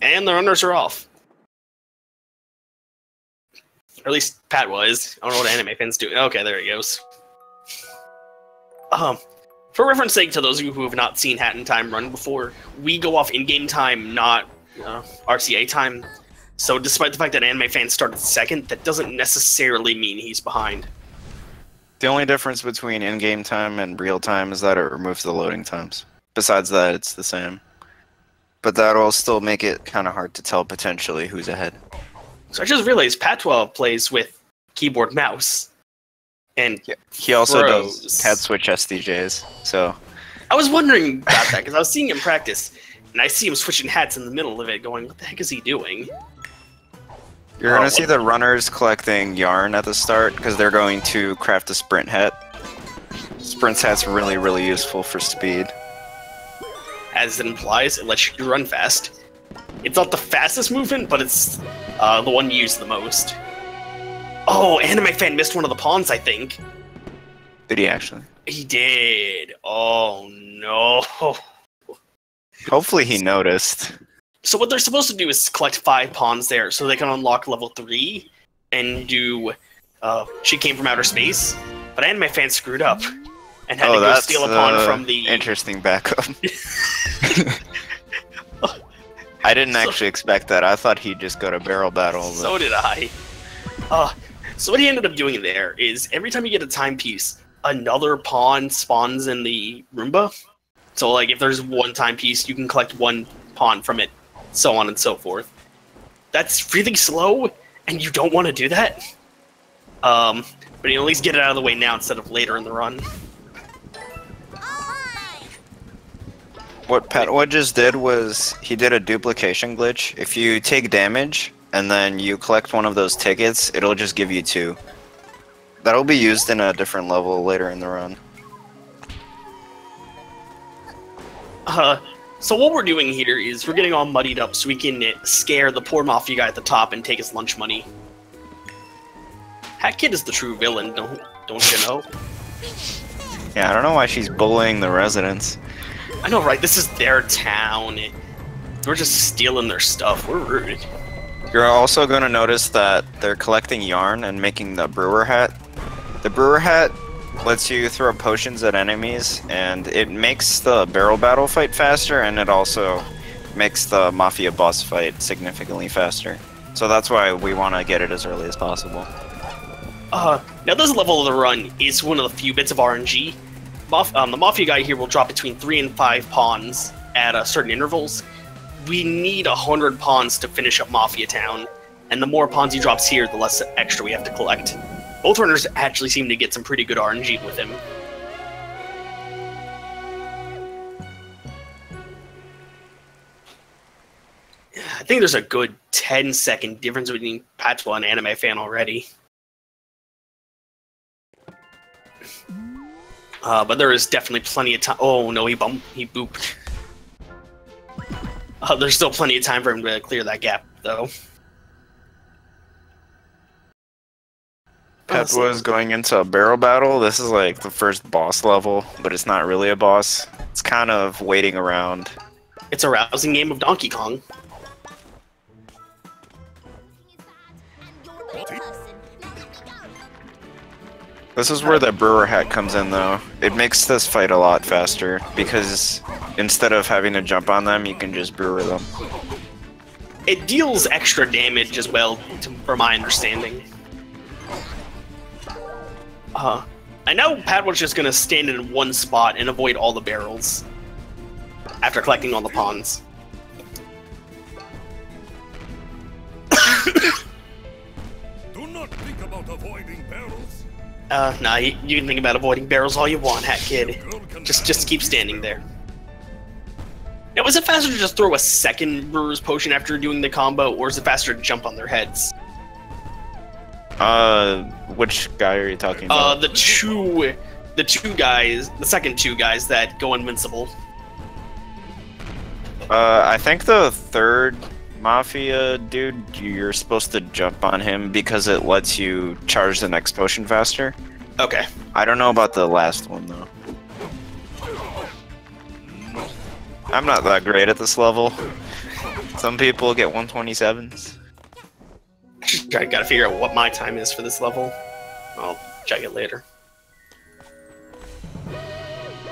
And the runners are off. Or at least Patwah is. I don't know what anime fans do. Okay, there he goes. For reference sake, to those of you who have not seen Hat in Time run before, we go off in-game time, not RCA time. So despite the fact that AnimeFan started second, that doesn't necessarily mean he's behind. The only difference between in-game time and real time is that it removes the loading times. Besides that, it's the same. But that'll still make it kind of hard to tell potentially who's ahead. So I just realized Patwah plays with keyboard mouse. And yeah, he also does pad switch SDJs, so... I was wondering about that, because I was seeing him practice, and I see him switching hats in the middle of it, going, what the heck is he doing? You're going to see the runners collecting yarn at the start, because they're going to craft a sprint hat. Sprint hat's really, really useful for speed. As it implies, it lets you run fast. It's not the fastest movement, but it's the one used the most. Oh, AnimeFan missed one of the pawns, I think. Did he actually? He did. Oh, no. Hopefully he noticed. So what they're supposed to do is collect 5 pawns there, so they can unlock level 3 and do She Came From Outer Space. But AnimeFan screwed up and had to go steal a pawn from the... interesting backup. I didn't actually expect that. I thought he'd just go to barrel battle. But... So did I. So what he ended up doing there is every time you get a timepiece, another pawn spawns in the Roomba. So like if there's one timepiece, you can collect 1 pawn from it, so on and so forth. That's really slow, and you don't want to do that. But you at least get it out of the way now instead of later in the run. What Patwah just did was he did a duplication glitch. If you take damage and then you collect one of those tickets, it'll just give you 2. That'll be used in a different level later in the run. So what we're doing here is we're getting all muddied up so we can scare the poor Mafia guy at the top and take his lunch money. Hat Kid is the true villain, don't you know? Yeah, I don't know why she's bullying the residents. I know, right? This is their town. We're just stealing their stuff. We're rude. You're also going to notice that they're collecting yarn and making the brewer hat. The brewer hat lets you throw potions at enemies, and it makes the barrel battle fight faster, and it also makes the Mafia boss fight significantly faster. So that's why we want to get it as early as possible. Now this level of the run is one of the few bits of RNG. The Mafia guy here will drop between 3 and 5 pawns at certain intervals. We need 100 pawns to finish up Mafia Town, and the more pawns he drops here, the less extra we have to collect. Both runners actually seem to get some pretty good RNG with him. I think there's a good 10-second difference between Patwah and AnimeFan already. But there is definitely plenty of time. Oh no, he booped. There's still plenty of time for him to clear that gap, though. Patwah is going into a barrel battle. This is like the first boss level, but it's not really a boss. It's kind of waiting around. It's a rousing game of Donkey Kong. This is where the brewer hat comes in, though. It makes this fight a lot faster, because instead of having to jump on them, you can just brewer them. It deals extra damage as well, from my understanding. I know Patwah's just gonna stand in one spot and avoid all the barrels after collecting all the pawns. Do not think about avoiding barrels. Nah, you can think about avoiding barrels all you want, Hat Kid. Just keep standing there. Now, is it faster to just throw a second Brewer's Potion after doing the combo, or is it faster to jump on their heads? Which guy are you talking about? The second two guys that go invincible. I think the third Mafia dude, you're supposed to jump on him because it lets you charge the next potion faster. Okay. I don't know about the last one, though. I'm not that great at this level. Some people get 127s. I gotta figure out what my time is for this level. I'll check it later.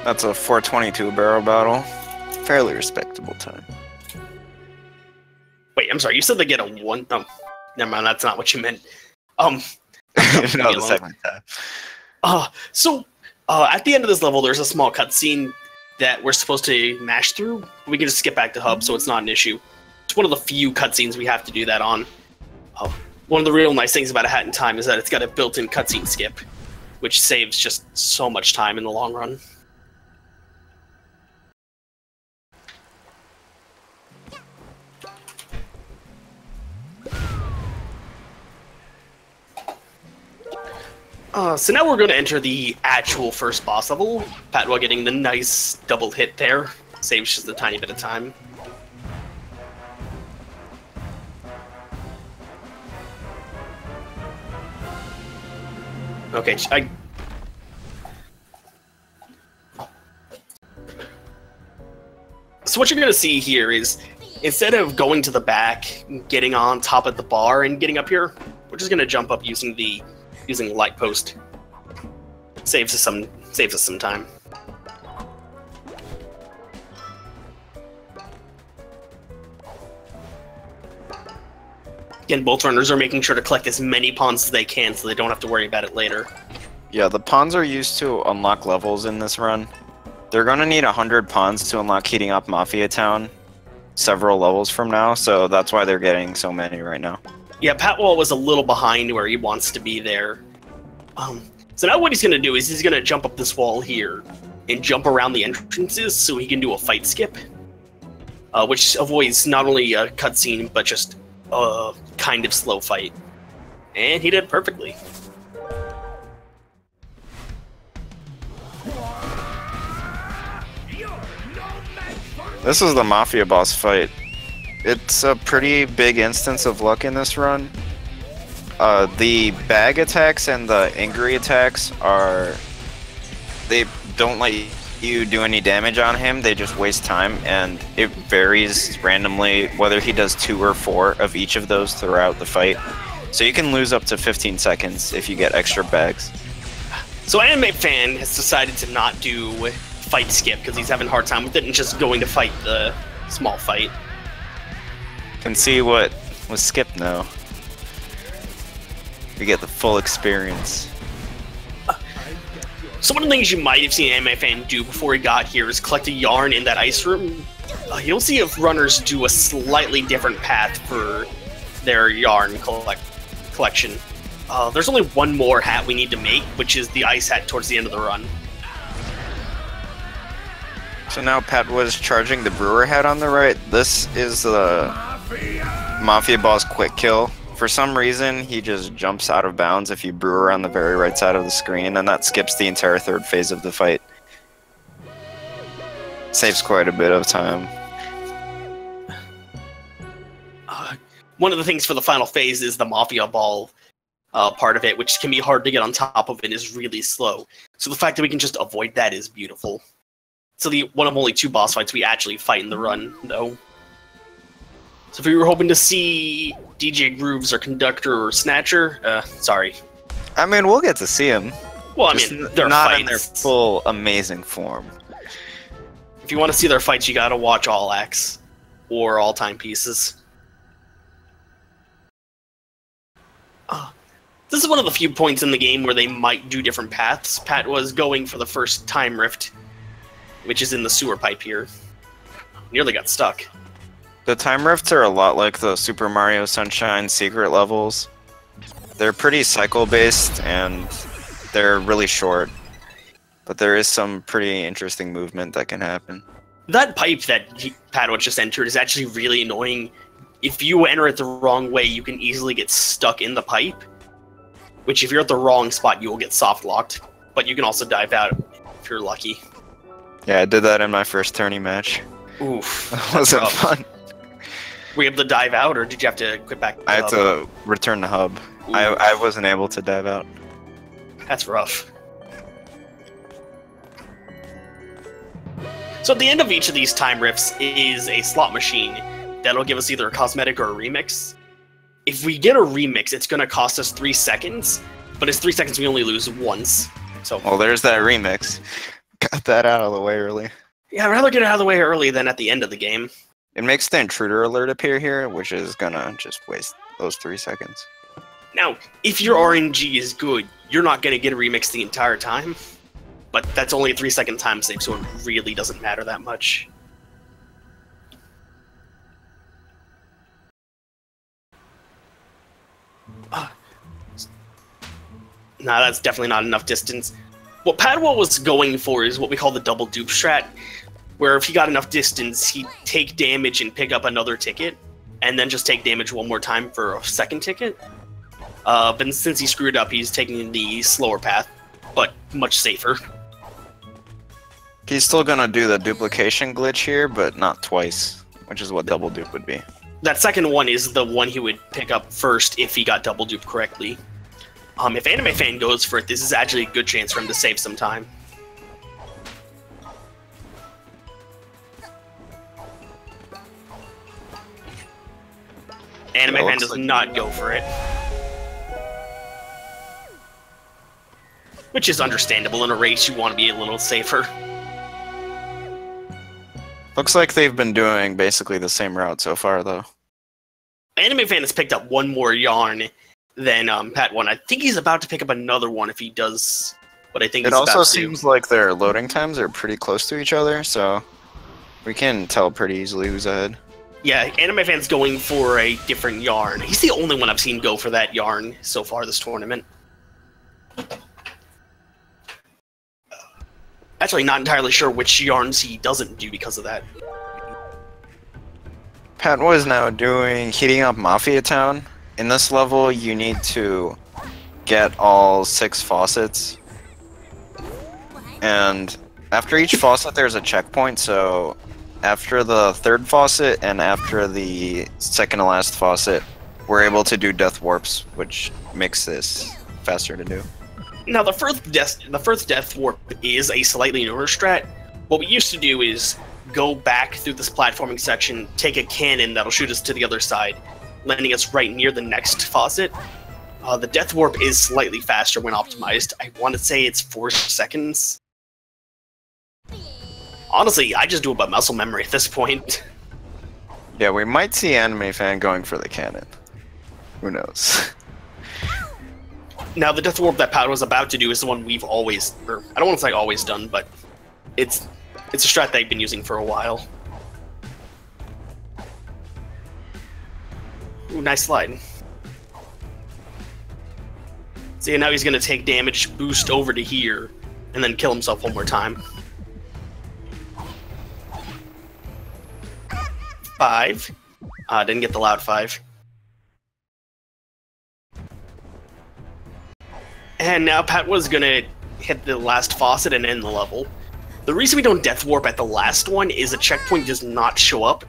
That's a 422 barrel battle. Fairly respectable time. Wait, I'm sorry. You said they get a 1. Oh, never mind. That's not what you meant. No, the second time. At the end of this level, there's a small cutscene that we're supposed to mash through. We can just skip back to hub, so it's not an issue. It's one of the few cutscenes we have to do that on. One of the real nice things about A Hat in Time is that it's got a built-in cutscene skip, which saves just so much time in the long run. So now we're going to enter the actual first boss level. Patwah getting the nice double hit there. Saves just a tiny bit of time. Okay, So what you're going to see here is, instead of going to the back, getting on top of the bar and getting up here, we're just going to jump up using the light post. Saves us some time. Again, both runners are making sure to collect as many pawns as they can so they don't have to worry about it later. Yeah, the pawns are used to unlock levels in this run. They're gonna need 100 pawns to unlock Heating Up Mafia Town several levels from now, so that's why they're getting so many right now. Yeah, Patwah was a little behind where he wants to be there. So now what he's going to do is he's going to jump up this wall here and jump around the entrances so he can do a fight skip, which avoids not only a cutscene, but just a kind of slow fight. And he did it perfectly. This is the Mafia boss fight. It's a pretty big instance of luck in this run. The bag attacks and the angry attacks they don't let you do any damage on him, they just waste time, and it varies randomly whether he does 2 or 4 of each of those throughout the fight. So you can lose up to 15 seconds if you get extra bags. So AnimeFan has decided to not do fight skip because he's having a hard time with it and just going to fight the small fight. Can see what was skipped now. We get the full experience. So one of the things you might have seen AnimeFan do before he got here is collect a yarn in that ice room. You'll see if runners do a slightly different path for their yarn collection. There's only one more hat we need to make, which is the ice hat towards the end of the run. So now Pat was charging the brewer hat on the right. This is the Mafia boss quick kill. For some reason, he just jumps out of bounds if you brewer on the very right side of the screen, and that skips the entire third phase of the fight. Saves quite a bit of time. One of the things for the final phase is the Mafia ball part of it, which can be hard to get on top of and is really slow. So the fact that we can just avoid that is beautiful. So one of only 2 boss fights we actually fight in the run, though. So if we were hoping to see DJ Grooves or Conductor or Snatcher, sorry. I mean, we'll get to see him. Well, I mean, they're not fights. In their full amazing form. If you want to see their fights, you gotta watch All Acts or All Timepieces. This is one of the few points in the game where they might do different paths. Pat was going for the first time rift, which is in the sewer pipe here. Nearly got stuck. The time rifts are a lot like the Super Mario Sunshine secret levels. They're pretty cycle-based, and they're really short. But there is some pretty interesting movement that can happen. That pipe that Patwah just entered is actually really annoying. If you enter it the wrong way, you can easily get stuck in the pipe. Which, if you're at the wrong spot, you will get soft-locked. But you can also dive out if you're lucky. Yeah, I did that in my first tourney match. Oof. That wasn't fun. Were you able to dive out, or did you have to quit back? I had to return the hub. I wasn't able to dive out. That's rough. So at the end of each of these time rifts is a slot machine that'll give us either a cosmetic or a remix. If we get a remix, it's going to cost us 3 seconds, but it's 3 seconds we only lose once. So, well, there's that remix. Got that out of the way early. Yeah, I'd rather get it out of the way early than at the end of the game. It makes the intruder alert appear here, which is gonna just waste those 3 seconds. Now, if your RNG is good, you're not going to get a remix the entire time, but that's only a 3-second time save, so it really doesn't matter that much. Nah, that's definitely not enough distance. What Patwah was going for is what we call the double dupe strat, where if he got enough distance, he'd take damage and pick up another ticket, and then just take damage one more time for a second ticket. But since he screwed up, he's taking the slower path, but much safer. He's still gonna do the duplication glitch here, but not twice, which is what double dupe would be. That second one is the one he would pick up first if he got double duped correctly. If AnimeFan goes for it, this is actually a good chance for him to save some time. AnimeFan does not go for it. Which is understandable. In a race, you want to be a little safer. Looks like they've been doing basically the same route so far, though. AnimeFan has picked up one more yarn than Patwah. I think he's about to pick up another one if he does what I think he's about to do. It also seems like their loading times are pretty close to each other, so we can tell pretty easily who's ahead. Yeah, AnimeFan's going for a different yarn. He's the only one I've seen go for that yarn so far this tournament. Actually, not entirely sure which yarns he doesn't do because of that. Patwah is now heating up Mafia Town. In this level, you need to get all 6 faucets. And after each faucet, there's a checkpoint, so after the 3rd faucet and after the 2nd to last faucet, we're able to do death warps, which makes this faster to do. Now, the first death warp is a slightly newer strat. What we used to do is go back through this platforming section, take a cannon that'll shoot us to the other side, landing us right near the next faucet. The death warp is slightly faster when optimized. I want to say it's 4 seconds. Honestly, I just do it by muscle memory at this point. Yeah, we might see AnimeFan going for the cannon. Who knows? Now, the death warp that Patwah was about to do is the one we've always, or I don't want to say always done, but it's a strat they've been using for a while. Ooh, nice slide. See, now he's going to take damage, boost over to here, and then kill himself one more time. 5. Didn't get the loud 5. And now Patwah's gonna hit the last faucet and end the level. The reason we don't death warp at the last one is a checkpoint does not show up,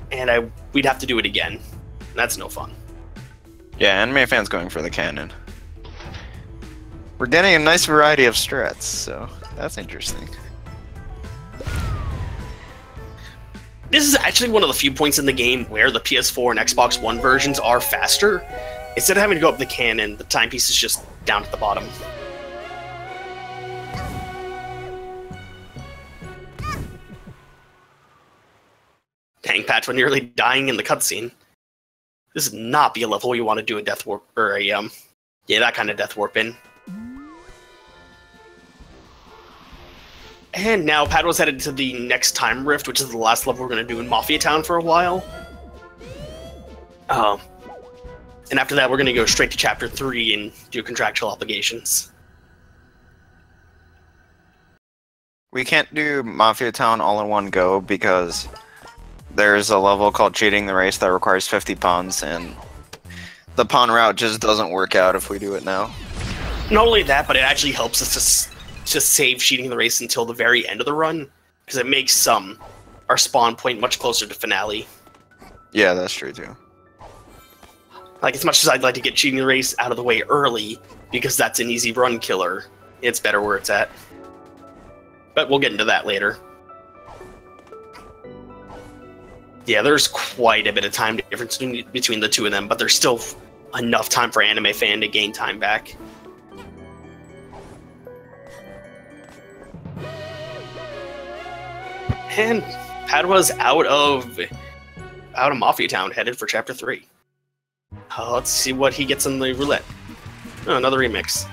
and we'd have to do it again. That's no fun. Yeah, AnimeFan's going for the cannon. We're getting a nice variety of strats, so that's interesting. This is actually one of the few points in the game where the PS4 and Xbox One versions are faster. Instead of having to go up the cannon, the timepiece is just down at the bottom. Dang, Patwah nearly dying in the cutscene. This would not be a level you want to do a death warp, or a, yeah, that kind of death warp in. And now Patwah's headed to the next time rift, which is the last level we're going to do in Mafia Town for a while. And after that, we're going to go straight to Chapter 3 and do contractual obligations. We can't do Mafia Town all in one go because there's a level called Cheating the Race that requires 50 pawns, and the pawn route just doesn't work out if we do it now. Not only that, but it actually helps us to save Cheating the Race until the very end of the run, because it makes our spawn point much closer to finale. Yeah, that's true too. Like, as much as I'd like to get Cheating the Race out of the way early, because that's an easy run killer, it's better where it's at. But we'll get into that later. Yeah, there's quite a bit of time difference between the two of them, but there's still enough time for AnimeFan to gain time back. And Patwah's out of Mafia Town, headed for Chapter 3. Let's see what he gets in the roulette. Oh, another remix.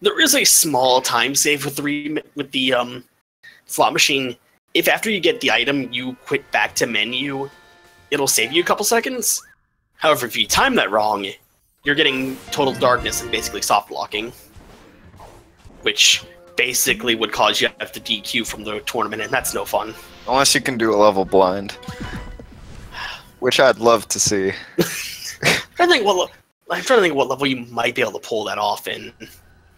There is a small time save with the slot machine. If after you get the item, you quit back to menu, it'll save you a couple seconds. However, if you time that wrong, you're getting total darkness and basically soft blocking, which basically would cause you to have to DQ from the tournament, and that's no fun. Unless you can do a level blind, which I'd love to see. I'm trying to think what level you might be able to pull that off in,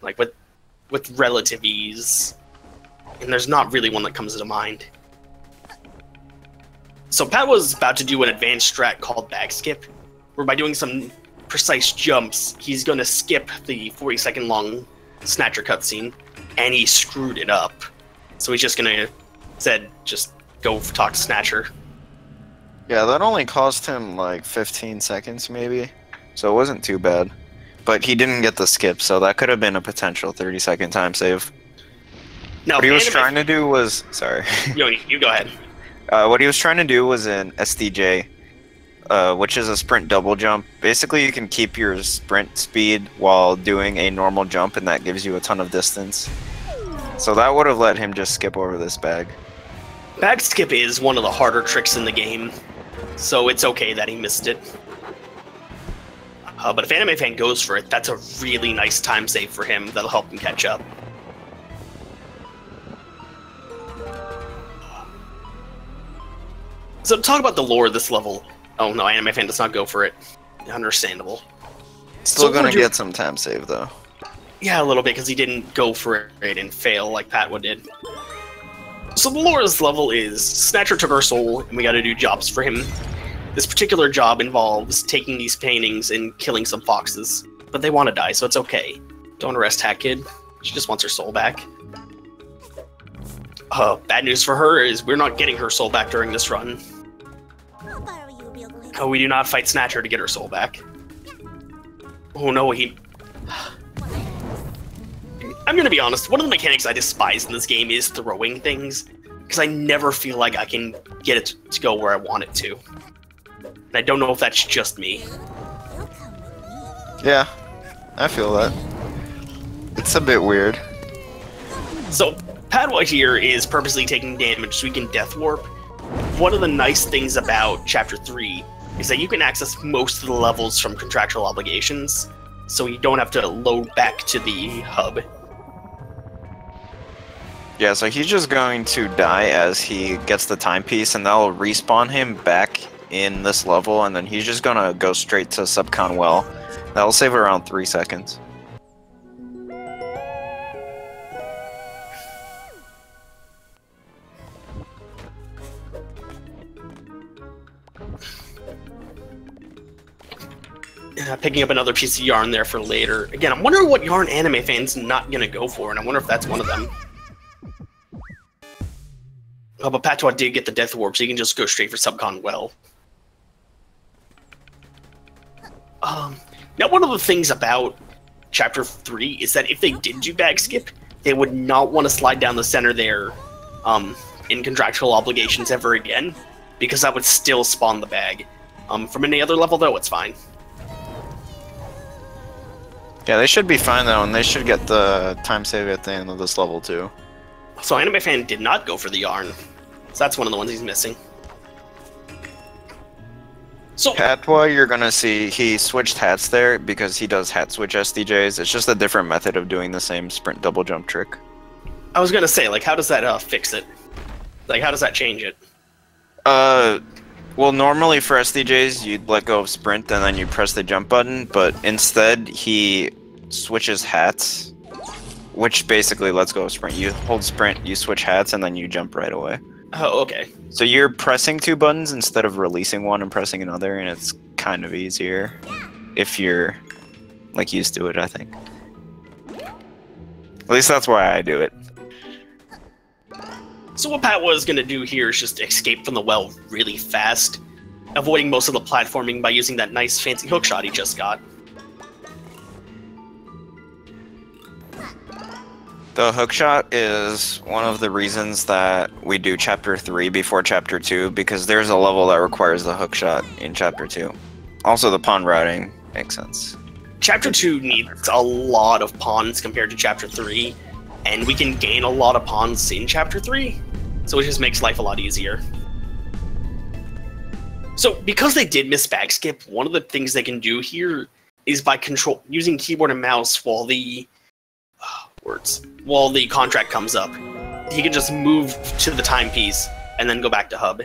like with relative ease. And there's not really one that comes to mind. So Pat was about to do an advanced strat called bag skip, where by doing some precise jumps, he's going to skip the 40-second long Snatcher cutscene, and he screwed it up. So he's just going to just go talk to Snatcher. Yeah, that only cost him like 15 seconds maybe, so it wasn't too bad. But he didn't get the skip, so that could have been a potential 30-second time save. No, what he was trying to do was... Sorry. You go ahead. What he was trying to do was an SDJ, which is a sprint double jump. Basically, you can keep your sprint speed while doing a normal jump, and that gives you a ton of distance. So that would have let him just skip over this bag. Bag skip is one of the harder tricks in the game, so it's okay that he missed it. But if AnimeFan goes for it, that's a really nice time save for him that'll help him catch up. So to talk about the lore of this level, oh no, AnimeFan does not go for it. Understandable. Still gonna get some time save though. Yeah, a little bit, because he didn't go for it and fail like Patwah did. So the lore of this level is Snatcher took our soul, and we gotta do jobs for him. This particular job involves taking these paintings and killing some foxes. But they want to die, so it's okay. Don't arrest Hat Kid. She just wants her soul back. Bad news for her is we're not getting her soul back during this run. Oh, we do not fight Snatcher to get her soul back. Oh no, I'm gonna be honest, one of the mechanics I despise in this game is throwing things, because I never feel like I can get it to go where I want it to. And I don't know if that's just me. Yeah, I feel that. It's a bit weird. So, Patwah here is purposely taking damage so he can Death Warp. One of the nice things about Chapter 3 is that you can access most of the levels from contractual obligations, so you don't have to load back to the hub. Yeah, so he's just going to die as he gets the timepiece, and that'll respawn him back in this level, and then he's just gonna go straight to Subcon Well. That'll save around 3 seconds. Picking up another piece of yarn there for later. Again, I'm wondering what yarn AnimeFan's not gonna go for, and I wonder if that's one of them. Oh, but Patwah did get the Death Warp, so you can just go straight for Subcon Well. Now, one of the things about Chapter 3 is that if they did do bag skip, they would not want to slide down the center there in contractual obligations ever again, because that would still spawn the bag. From any other level, though, it's fine. Yeah, they should be fine though, and they should get the time save at the end of this level too. So AnimeFan did not go for the yarn, so that's one of the ones he's missing. So Patwah, you're gonna see he switched hats there because he does hat switch SDJs. It's just a different method of doing the same sprint double jump trick. I was gonna say, like, how does that fix it? Like, how does that change it? Well, normally for SDJs, you'd let go of sprint and then you press the jump button, but instead he switches hats, which basically lets go of sprint. You hold sprint, you switch hats, and then you jump right away. Oh, okay. So you're pressing 2 buttons instead of releasing one and pressing another, and it's kind of easier if you're, like, used to it, I think. At least that's why I do it. So what Pat was going to do here is just escape from the well really fast, avoiding most of the platforming by using that nice fancy hookshot he just got. The hookshot is one of the reasons that we do Chapter 3 before Chapter 2, because there's a level that requires the hookshot in Chapter 2. Also, the pawn routing makes sense. Chapter 2 needs a lot of pawns compared to Chapter 3, and we can gain a lot of pawns in Chapter 3, so it just makes life a lot easier. So, because they did miss backskip, one of the things they can do here is by using keyboard and mouse while the contract comes up. He can just move to the timepiece and then go back to hub.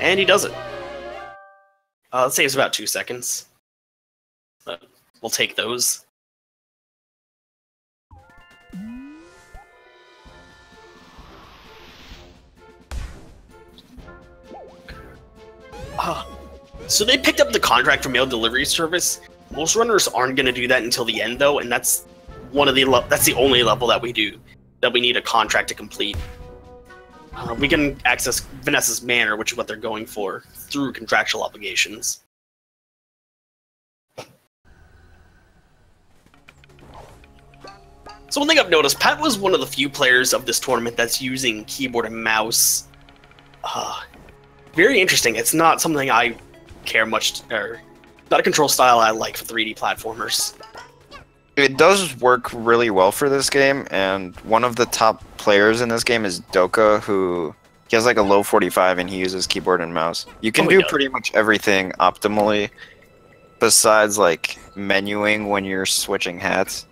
And he does it. It saves about 2 seconds. But we'll take those. So they picked up the contract for mail delivery service. Most runners aren't going to do that until the end, though, and that's that's the only level that we do that we need a contract to complete. We can access Vanessa's Manor, which is what they're going for, through contractual obligations. So one thing I've noticed, Pat was one of the few players of this tournament that's using keyboard and mouse. Very interesting. It's not something I care much, or not a control style I like for 3D platformers. It does work really well for this game, and one of the top players in this game is Doka, who he has like a low 45 and he uses keyboard and mouse. You can do pretty much everything optimally, besides like menuing when you're switching hats.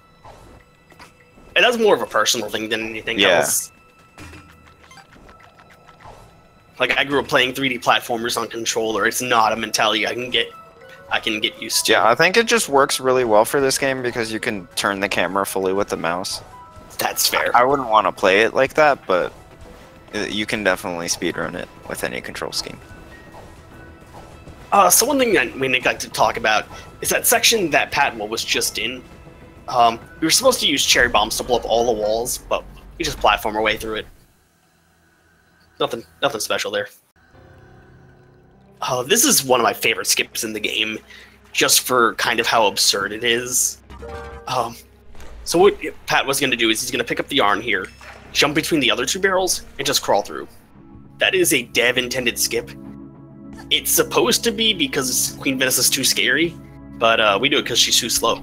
And that's more of a personal thing than anything else. Like, I grew up playing 3D platformers on controller. It's not a mentality I can get used to. Yeah, I think it just works really well for this game because you can turn the camera fully with the mouse. That's fair. I wouldn't want to play it like that, but you can definitely speedrun it with any control scheme. So one thing that we neglected to talk about is that section that Patwah was just in. We were supposed to use cherry bombs to blow up all the walls, but we just platform our way through it. Nothing special there. This is one of my favorite skips in the game, just for kind of how absurd it is. So what Pat was going to do is he's going to pick up the yarn here, jump between the other two barrels, and just crawl through. That is a dev-intended skip. It's supposed to be because Queen Vanessa's too scary, but we do it because she's too slow.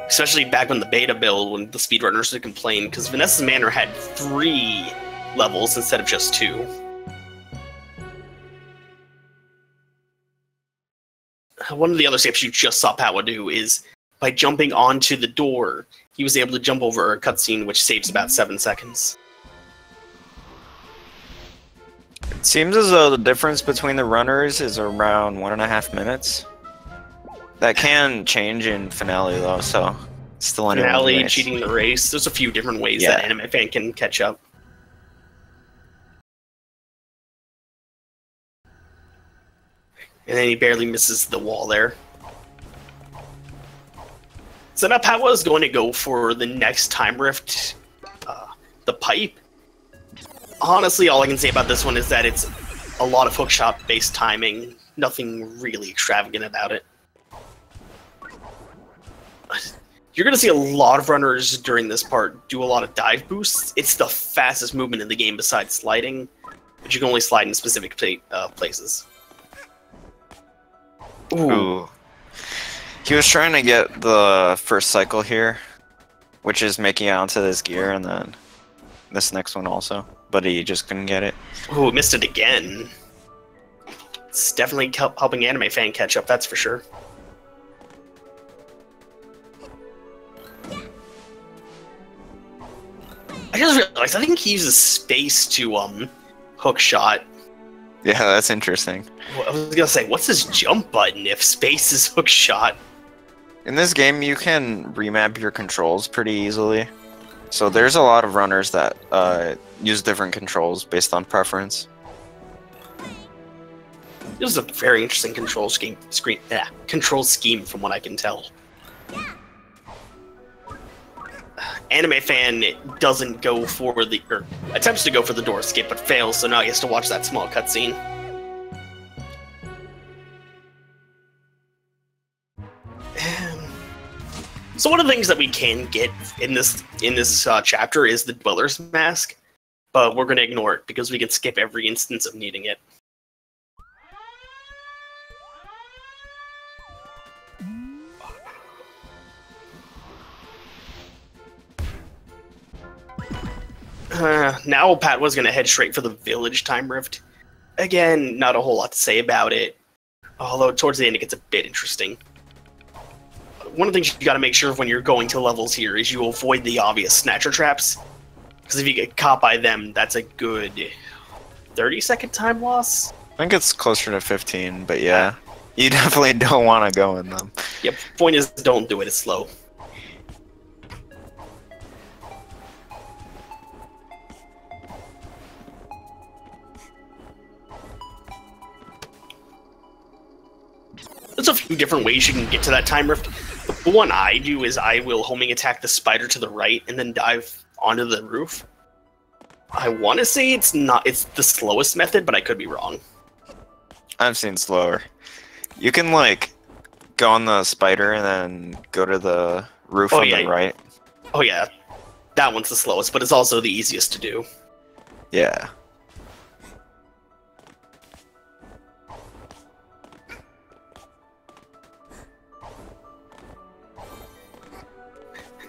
Especially back when the beta build, when the speedrunners would complain, because Vanessa's Manor had 3 levels instead of just 2. One of the other skips you just saw Patwah do is, by jumping onto the door, he was able to jump over a cutscene, which saves about 7 seconds. It seems as though the difference between the runners is around 1.5 minutes. That can change in Finale, though, so still anyone's Finale, race. cheating the race. There's a few different ways that AnimeFan can catch up. And then he barely misses the wall there. So now Patwah is going to go for the next time rift, the pipe. Honestly, all I can say about this one is that it's a lot of hookshot-based timing. Nothing really extravagant about it. You're going to see a lot of runners during this part do a lot of dive boosts. It's the fastest movement in the game besides sliding, but you can only slide in specific places. Ooh. He was trying to get the first cycle here, which is making it onto this gear, and then this next one also, but he just couldn't get it. Ooh, missed it again. It's definitely helping AnimeFan catch up, that's for sure. I just realized, I think he uses space to hook shot. Yeah, that's interesting. I was gonna say, what's his jump button if space is hook shot? In this game, you can remap your controls pretty easily. So there's a lot of runners that use different controls based on preference. This is a very interesting control scheme from what I can tell. AnimeFan doesn't go for the, or attempts to go for the door skip, but fails, so now he has to watch that small cutscene. So one of the things that we can get in this chapter is the Dweller's Mask, but we're going to ignore it because we can skip every instance of needing it. Now Patwah's going to head straight for the Village Time Rift. Again, not a whole lot to say about it, although towards the end it gets a bit interesting. One of the things you got to make sure of when you're going to levels here is you avoid the obvious snatcher traps, because if you get caught by them, that's a good 30-second time loss. I think it's closer to 15, but yeah, you definitely don't want to go in them. Yep, point is, don't do it, it's slow. There's a few different ways you can get to that time rift. The one I do is I will homing attack the spider to the right and then dive onto the roof. I want to say it's the slowest method, but I could be wrong. I've seen slower. You can like go on the spider and then go to the roof on the right. Oh yeah, that one's the slowest, but it's also the easiest to do. Yeah.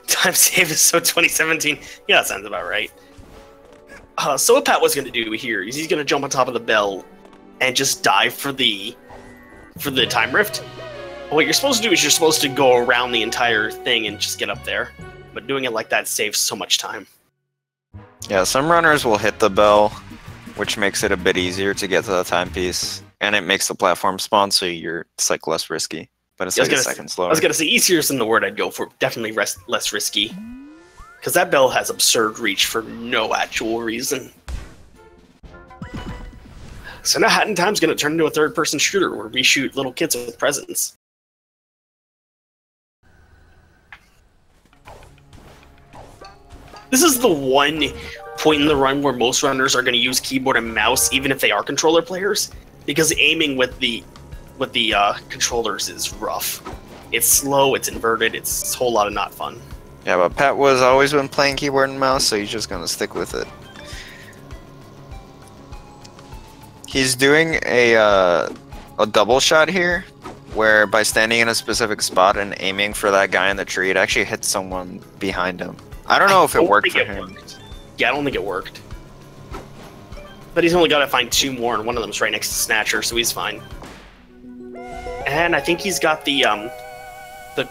Time save is so 2017. Yeah, that sounds about right. So what Pat was going to do here is he's going to jump on top of the bell and just dive for the time rift. What you're supposed to do is you're supposed to go around the entire thing and just get up there. But doing it like that saves so much time. Yeah, some runners will hit the bell, which makes it a bit easier to get to the timepiece, and it makes the platform spawn, so it's like less risky. But it's like a second slower. I was gonna say easier isn't the word I'd go for. Definitely less risky, because that bell has absurd reach for no actual reason. So now Hat in Time's gonna turn into a third-person shooter where we shoot little kids with presents. This is the one point in the run where most runners are gonna use keyboard and mouse, even if they are controller players, because aiming with the controllers is rough. It's slow, it's inverted, it's a whole lot of not fun. Yeah, but Patwah's always been playing keyboard and mouse, so he's just gonna stick with it. He's doing a double shot here, where by standing in a specific spot and aiming for that guy in the tree, it actually hits someone behind him. I don't know if it worked for him. Yeah, I don't think it worked. But he's only got to find 2 more, and one of them's right next to Snatcher, so he's fine. And I think he's got the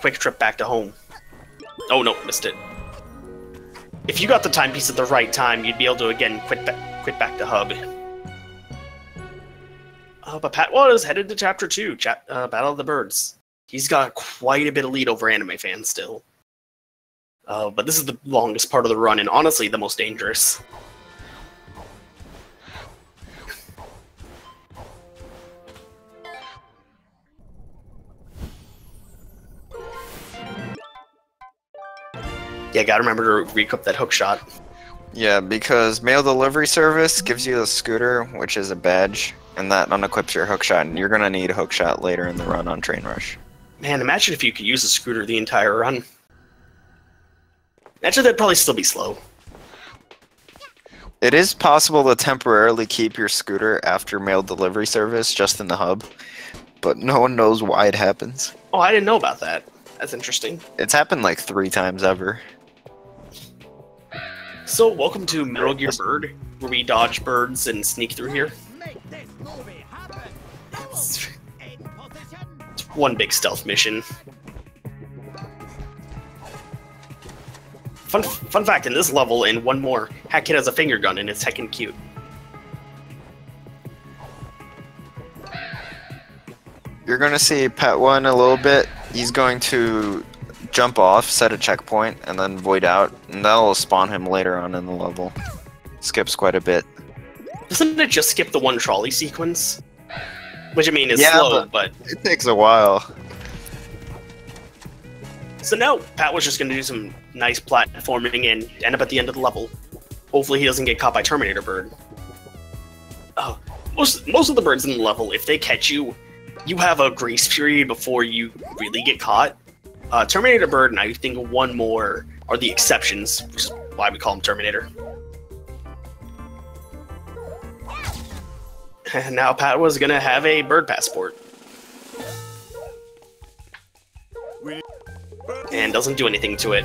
quick trip back to home. Oh no, missed it. If you got the timepiece at the right time, you'd be able to again quit back to hub. But Patwah is headed to Chapter 2, Battle of the Birds. He's got quite a bit of lead over AnimeFan still. But this is the longest part of the run, and honestly the most dangerous. Yeah, gotta remember to re-equip that hook shot. Yeah, because mail delivery service gives you a scooter, which is a badge, and that unequips your hook shot, and you're gonna need a hook shot later in the run on Train Rush. Man, imagine if you could use a scooter the entire run. Actually, that'd probably still be slow. It is possible to temporarily keep your scooter after mail delivery service just in the hub, but no one knows why it happens. Oh, I didn't know about that. That's interesting. It's happened like 3 times ever. So, welcome to Metal Gear Bird, where we dodge birds and sneak through here. It's one big stealth mission. Fun fact, in this level, and one more, Hat Kid has a finger gun, and it's heckin' cute. You're gonna see Patwah in a little bit. He's going to jump off, set a checkpoint, and then void out, and that'll spawn him later on in the level. Skips quite a bit. Doesn't it just skip the one trolley sequence? Which, I mean, is slow, but... It takes a while. So now, Pat was just going to do some nice platforming and end up at the end of the level. Hopefully he doesn't get caught by Terminator Bird. Most of the birds in the level, if they catch you, you have a grace period before you really get caught. Terminator Bird and I think one more are the exceptions, which is why we call him Terminator. And now Patwah's gonna have a bird passport. And doesn't do anything to it.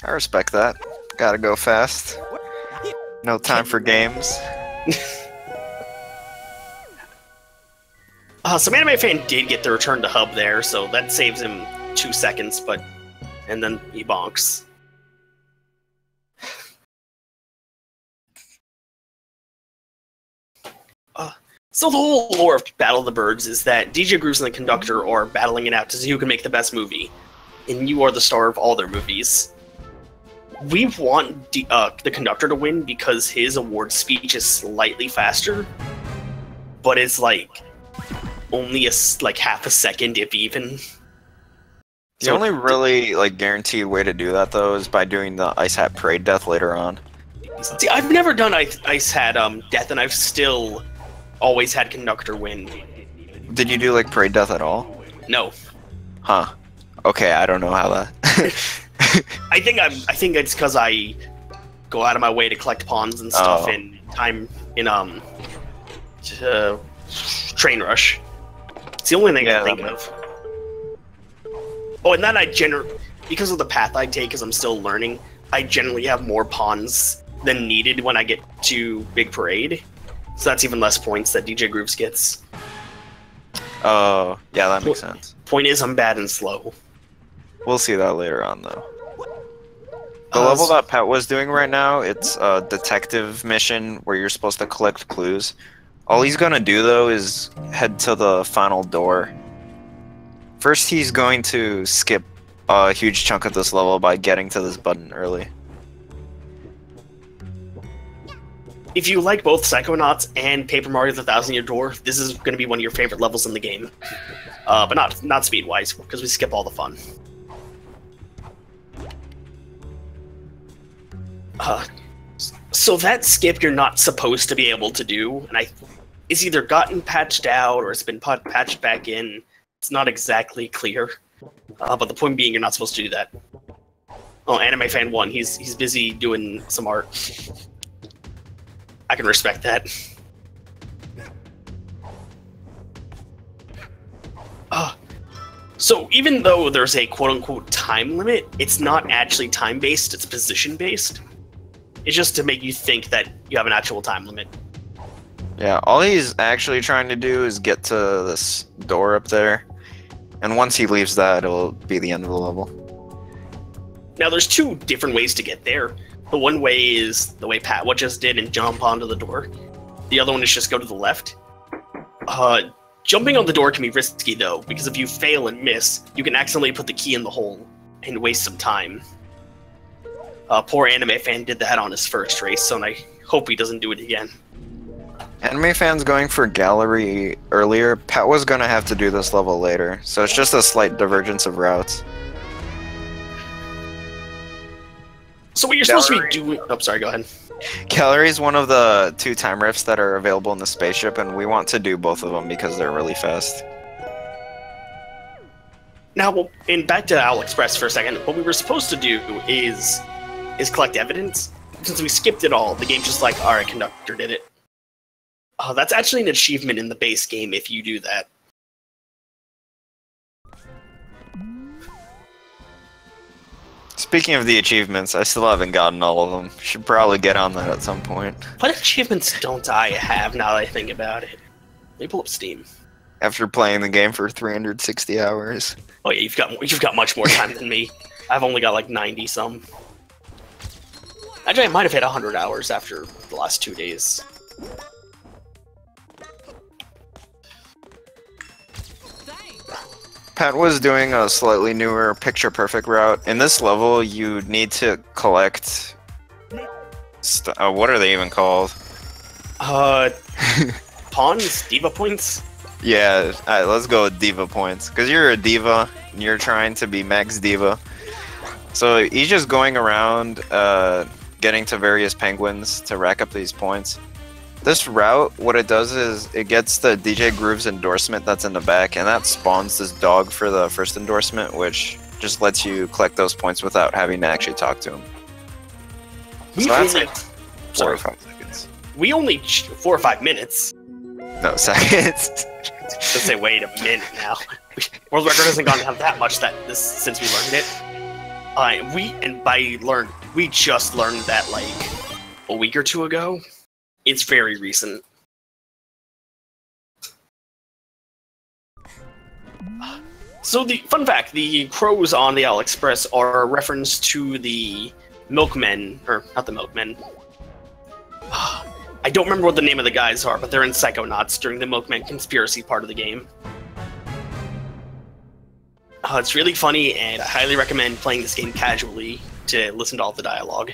I respect that. Gotta go fast. No time for games. Some AnimeFan did get the return to hub there, so that saves him 2 seconds, and then he bonks. So the whole lore of Battle of the Birds is that DJ Grooves and the Conductor are battling it out to see who can make the best movie, and you are the star of all their movies. We want the Conductor to win because his award speech is slightly faster, but it's like only half a second, if even. The only really guaranteed way to do that though is by doing the Ice Hat Parade death later on. See, I've never done Ice Hat death, and I've still always had Conductor win. Did you do Parade death at all? No. Huh. Okay, I don't know how that. I think it's because I go out of my way to collect pawns and stuff in Train Rush. It's the only thing I think of. Oh, and then because of the path I take, because I'm still learning, I generally have more pawns than needed when I get to Big Parade. So that's even less points that DJ Grooves gets. Oh, yeah, that makes sense. Point is, I'm bad and slow. We'll see that later on, though. The level that Pat was doing right now, it's a detective mission where you're supposed to collect clues. All he's gonna do, though, is head to the final door. First, he's going to skip a huge chunk of this level by getting to this button early. If you like both Psychonauts and Paper Mario: The Thousand Year Door, this is going to be one of your favorite levels in the game. But not speed-wise, because we skip all the fun. So that skip you're not supposed to be able to do, and it's either gotten patched out or it's been patched back in. It's not exactly clear. But the point being, you're not supposed to do that. Oh, AnimeFan1, he's busy doing some art. I can respect that. So even though there's a quote-unquote time limit, it's not actually time-based, it's position-based. It's just to make you think that you have an actual time limit. Yeah, all he's actually trying to do is get to this door up there. And once he leaves that, it'll be the end of the level. Now, there's 2 different ways to get there. The one way is the way Patwah just did and jump onto the door. The other one is just go to the left. Jumping on the door can be risky, though, because if you fail and miss, you can accidentally put the key in the hole and waste some time. Poor AnimeFan did that on his first race, so I hope he doesn't do it again. AnimeFan's going for gallery earlier. Pat was going to have to do this level later, so it's just a slight divergence of routes. So what you're supposed to be doing... Oh, sorry, go ahead. Gallery is one of the 2 time rifts that are available in the spaceship, and we want to do both of them because they're really fast. Now, back to Owl Express for a second. What we were supposed to do is collect evidence. Since we skipped it all, the game's just like, alright, Conductor did it. That's actually an achievement in the base game if you do that. Speaking of the achievements, I still haven't gotten all of them. Should probably get on that at some point. What achievements don't I have now that I think about it? Let me pull up Steam. After playing the game for 360 hours. Oh yeah, you've got much more time than me. I've only got like 90 some. Actually, I might have hit 100 hours after the last 2 days. Pat was doing a slightly newer picture-perfect route. In this level, you need to collect... what are they even called? Pawns? Diva points? Yeah, alright, let's go with diva points. Because you're a diva, and you're trying to be max diva. So he's just going around, getting to various penguins to rack up these points. This route, what it does is it gets the DJ Groove's endorsement that's in the back, and that spawns this dog for the first endorsement, which just lets you collect those points without having to actually talk to him. So that's like 4 or 5 seconds. We only 4 or 5 minutes. No, seconds. Let's say, wait a minute now. World record hasn't gone down that much since we learned it. We just learned that like a week or 2 ago. It's very recent. So the fun fact, the crows on the AliExpress are a reference to the milkmen, or not the milkmen. I don't remember what the name of the guys are, but they're in Psychonauts during the Milkman conspiracy part of the game. It's really funny, and I highly recommend playing this game casually to listen to all the dialogue.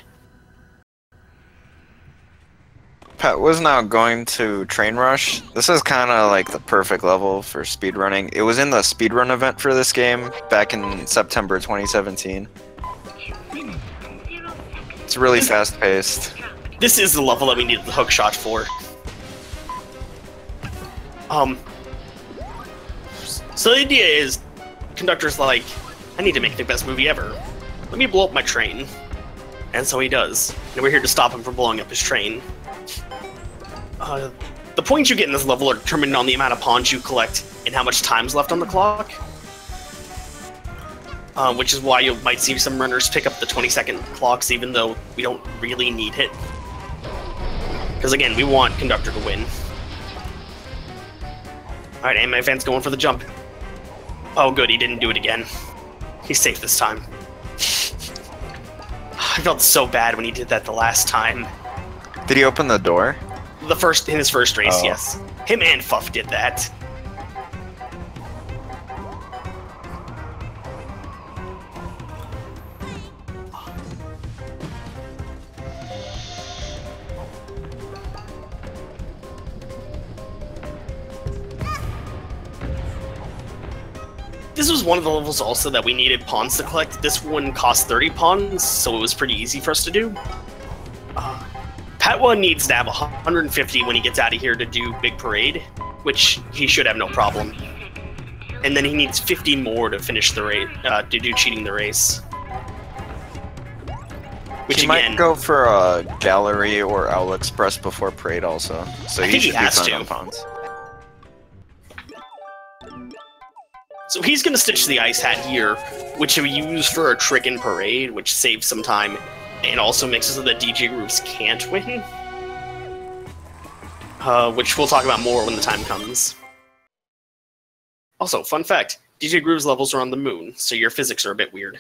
Patwah's now going to Train Rush. This is kind of like the perfect level for speedrunning. It was in the speedrun event for this game back in September 2017. It's really fast-paced. This is the level that we needed the hook shot for. So the idea is, conductor's like, I need to make the best movie ever. Let me blow up my train. And so he does. And we're here to stop him from blowing up his train. The points you get in this level are determined on the amount of pawns you collect and how much time's left on the clock. Which is why you might see some runners pick up the 20-second clocks even though we don't really need it. Because again, we want Conductor to win. Alright, AnimeFan's going for the jump. Oh good, he didn't do it again. He's safe this time. I felt so bad when he did that the last time. Did he open the door? In his first race, Oh. yes. Him and Fuff did that. This was one of the levels also that we needed pawns to collect. This one cost 30 pawns, so it was pretty easy for us to do. Patwah needs to have 150 when he gets out of here to do Big Parade, which he should have no problem. And then he needs 50 more to finish the race, to do Cheating the Race. Which He again, might go for a gallery or AliExpress before Parade also. So I think he should has be to. fine on pawns. so he's going to stitch the ice hat here, which he'll use for a trick in Parade, which saves some time, and also makes it so that DJ groups can't win. Which we'll talk about more when the time comes. Also, fun fact, DJ Groove's levels are on the moon, so your physics are a bit weird.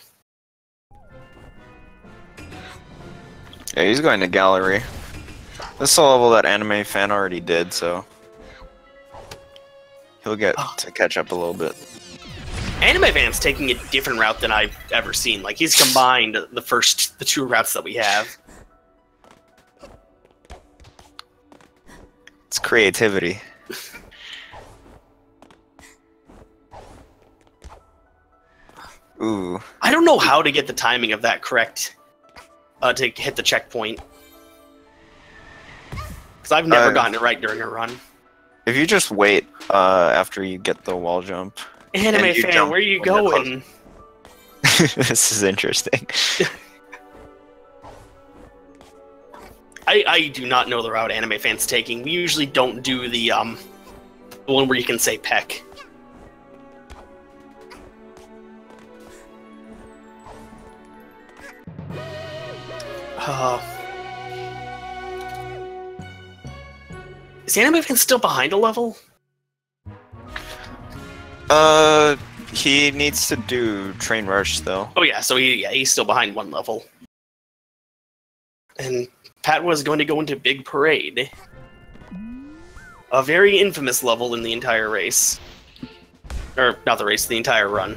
Yeah, he's going to gallery. This is a level that AnimeFan already did, so he'll get to catch up a little bit. AnimeFan's taking a different route than I've ever seen. Like, he's combined the 2 routes that we have. It's creativity. Ooh. I don't know how to get the timing of that correct to hit the checkpoint. Because I've never gotten it right during a run. If you just wait after you get the wall jump. AnimeFan, where are you going? This is interesting. I do not know the route AnimeFan's taking. We usually don't do the one where you can say peck. Is AnimeFan still behind a level? He needs to do Train Rush though. Oh yeah, so he's still behind 1 level. And Patwah is going to go into Big Parade. A very infamous level in the entire race. Or, not the race, the entire run.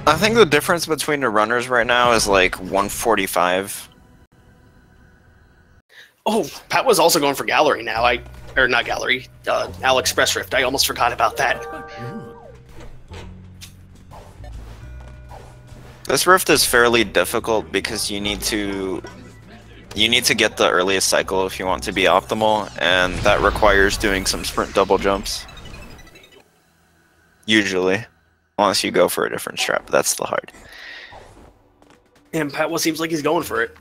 I think the difference between the runners right now is like 145. Oh, Patwah's also going for Gallery now. I or not gallery, AliExpress Rift. I almost forgot about that. This rift is fairly difficult because you need to get the earliest cycle if you want to be optimal, and that requires doing some sprint double jumps. Usually, unless you go for a different strat, that's the hard. And Patwah seems like he's going for it.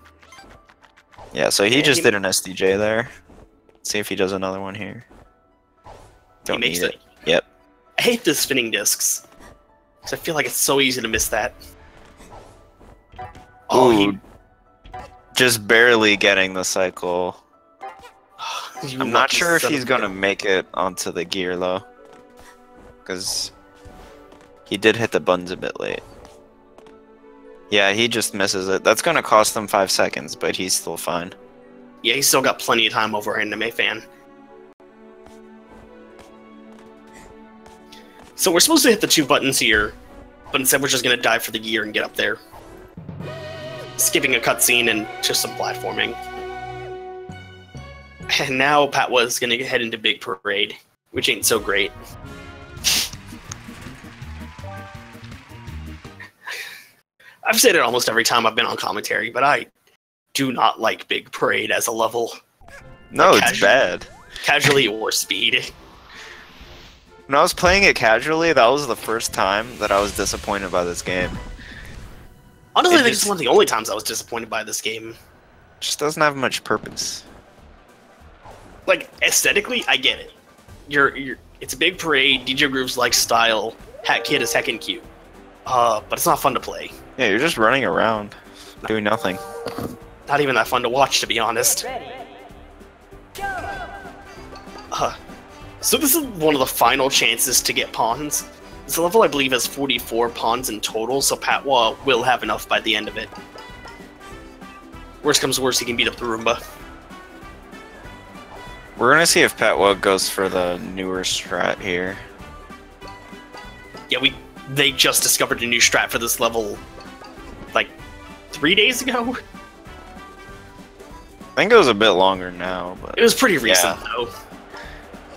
Yeah, so he just did an SDJ there. Let's see if he does another one here. Don't He makes need it. Yep. I hate the spinning discs. Because I feel like it's so easy to miss that. Oh, Ooh, just barely getting the cycle. I'm not sure if he's gonna make it onto the gear though, because he did hit the buttons a bit late. Yeah, he just misses it. That's gonna cost him 5 seconds, but he's still fine. Yeah, he's still got plenty of time over AnimeFan. So we're supposed to hit the 2 buttons here, but instead we're just gonna dive for the gear and get up there. Skipping a cutscene and just some platforming. And now Patwah is gonna head into Big Parade, which ain't so great. I've said it almost every time I've been on commentary, but I do not like Big Parade as a level. No, Like it's bad. Casually or speed. When I was playing it casually, that was the first time that I was disappointed by this game. Honestly, I think it's one of the only times I was disappointed by this game. It just doesn't have much purpose. Like, aesthetically, I get it. It's a Big Parade, DJ Groove's like style, Hat Kid is heckin' cute. But it's not fun to play. Yeah, you're just running around, doing nothing. Not even that fun to watch, to be honest. So this is one of the final chances to get pawns. This level, I believe, has 44 pawns in total, so Patwah will have enough by the end of it. Worst comes to worst, he can beat up the Roomba. We're gonna see if Patwah goes for the newer strat here. Yeah, they just discovered a new strat for this level, like, 3 days ago? I think it was a bit longer now, but... It was pretty recent, though.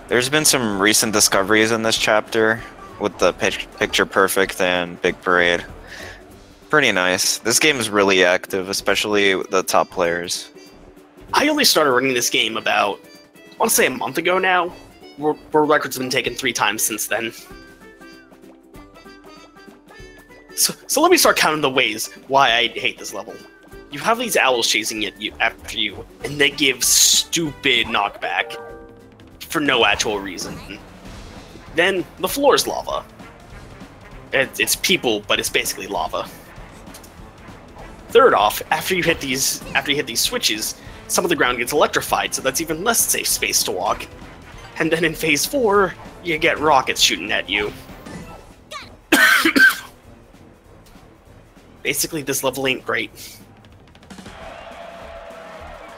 There's been some recent discoveries in this chapter, with the Picture Perfect and Big Parade. Pretty nice. This game is really active, especially the top players. I only started running this game about, I want to say a month ago now. World records have been taken 3 times since then. So let me start counting the ways why I hate this level. You have these owls chasing after you, and they give stupid knockback for no actual reason. Then the floor is lava. It's people, but it's basically lava. Third off, after you hit these switches, some of the ground gets electrified, so that's even less safe space to walk. And then in phase 4, you get rockets shooting at you. Basically, this level ain't great.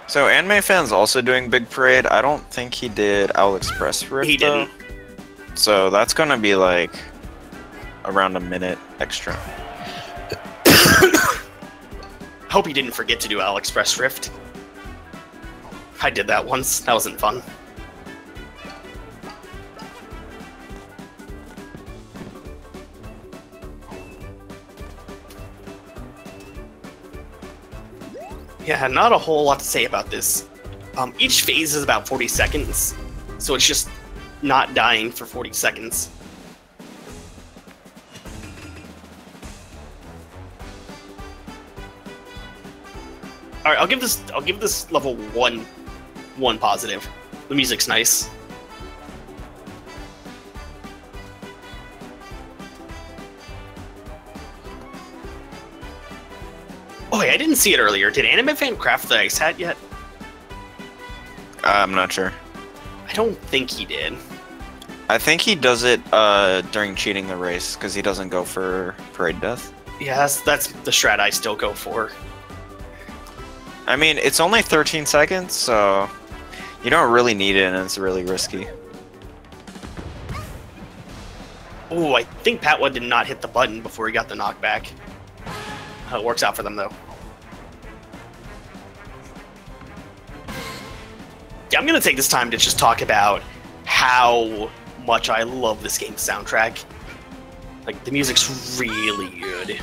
So AnimeFan's also doing Big Parade. I don't think he did AliExpress Rift. He didn't. So that's gonna be like around a minute extra. Hope he didn't forget to do AliExpress Rift. I did that once. That wasn't fun. Yeah, not a whole lot to say about this. Each phase is about 40 seconds, so it's just not dying for 40 seconds. All right, I'll give this level one positive. The music's nice. Oh, wait, I didn't see it earlier. Did AnimeFan craft the ice hat yet? I'm not sure. I don't think he did. I think he does it during cheating the race, because he doesn't go for Parade Death. Yeah, that's the strat I still go for. I mean, it's only 13 seconds, so you don't really need it, and it's really risky. Oh, I think Patwah did not hit the button before he got the knockback. It works out for them, though. Yeah, I'm gonna take this time to just talk about how much I love this game's soundtrack. Like, the music's really good.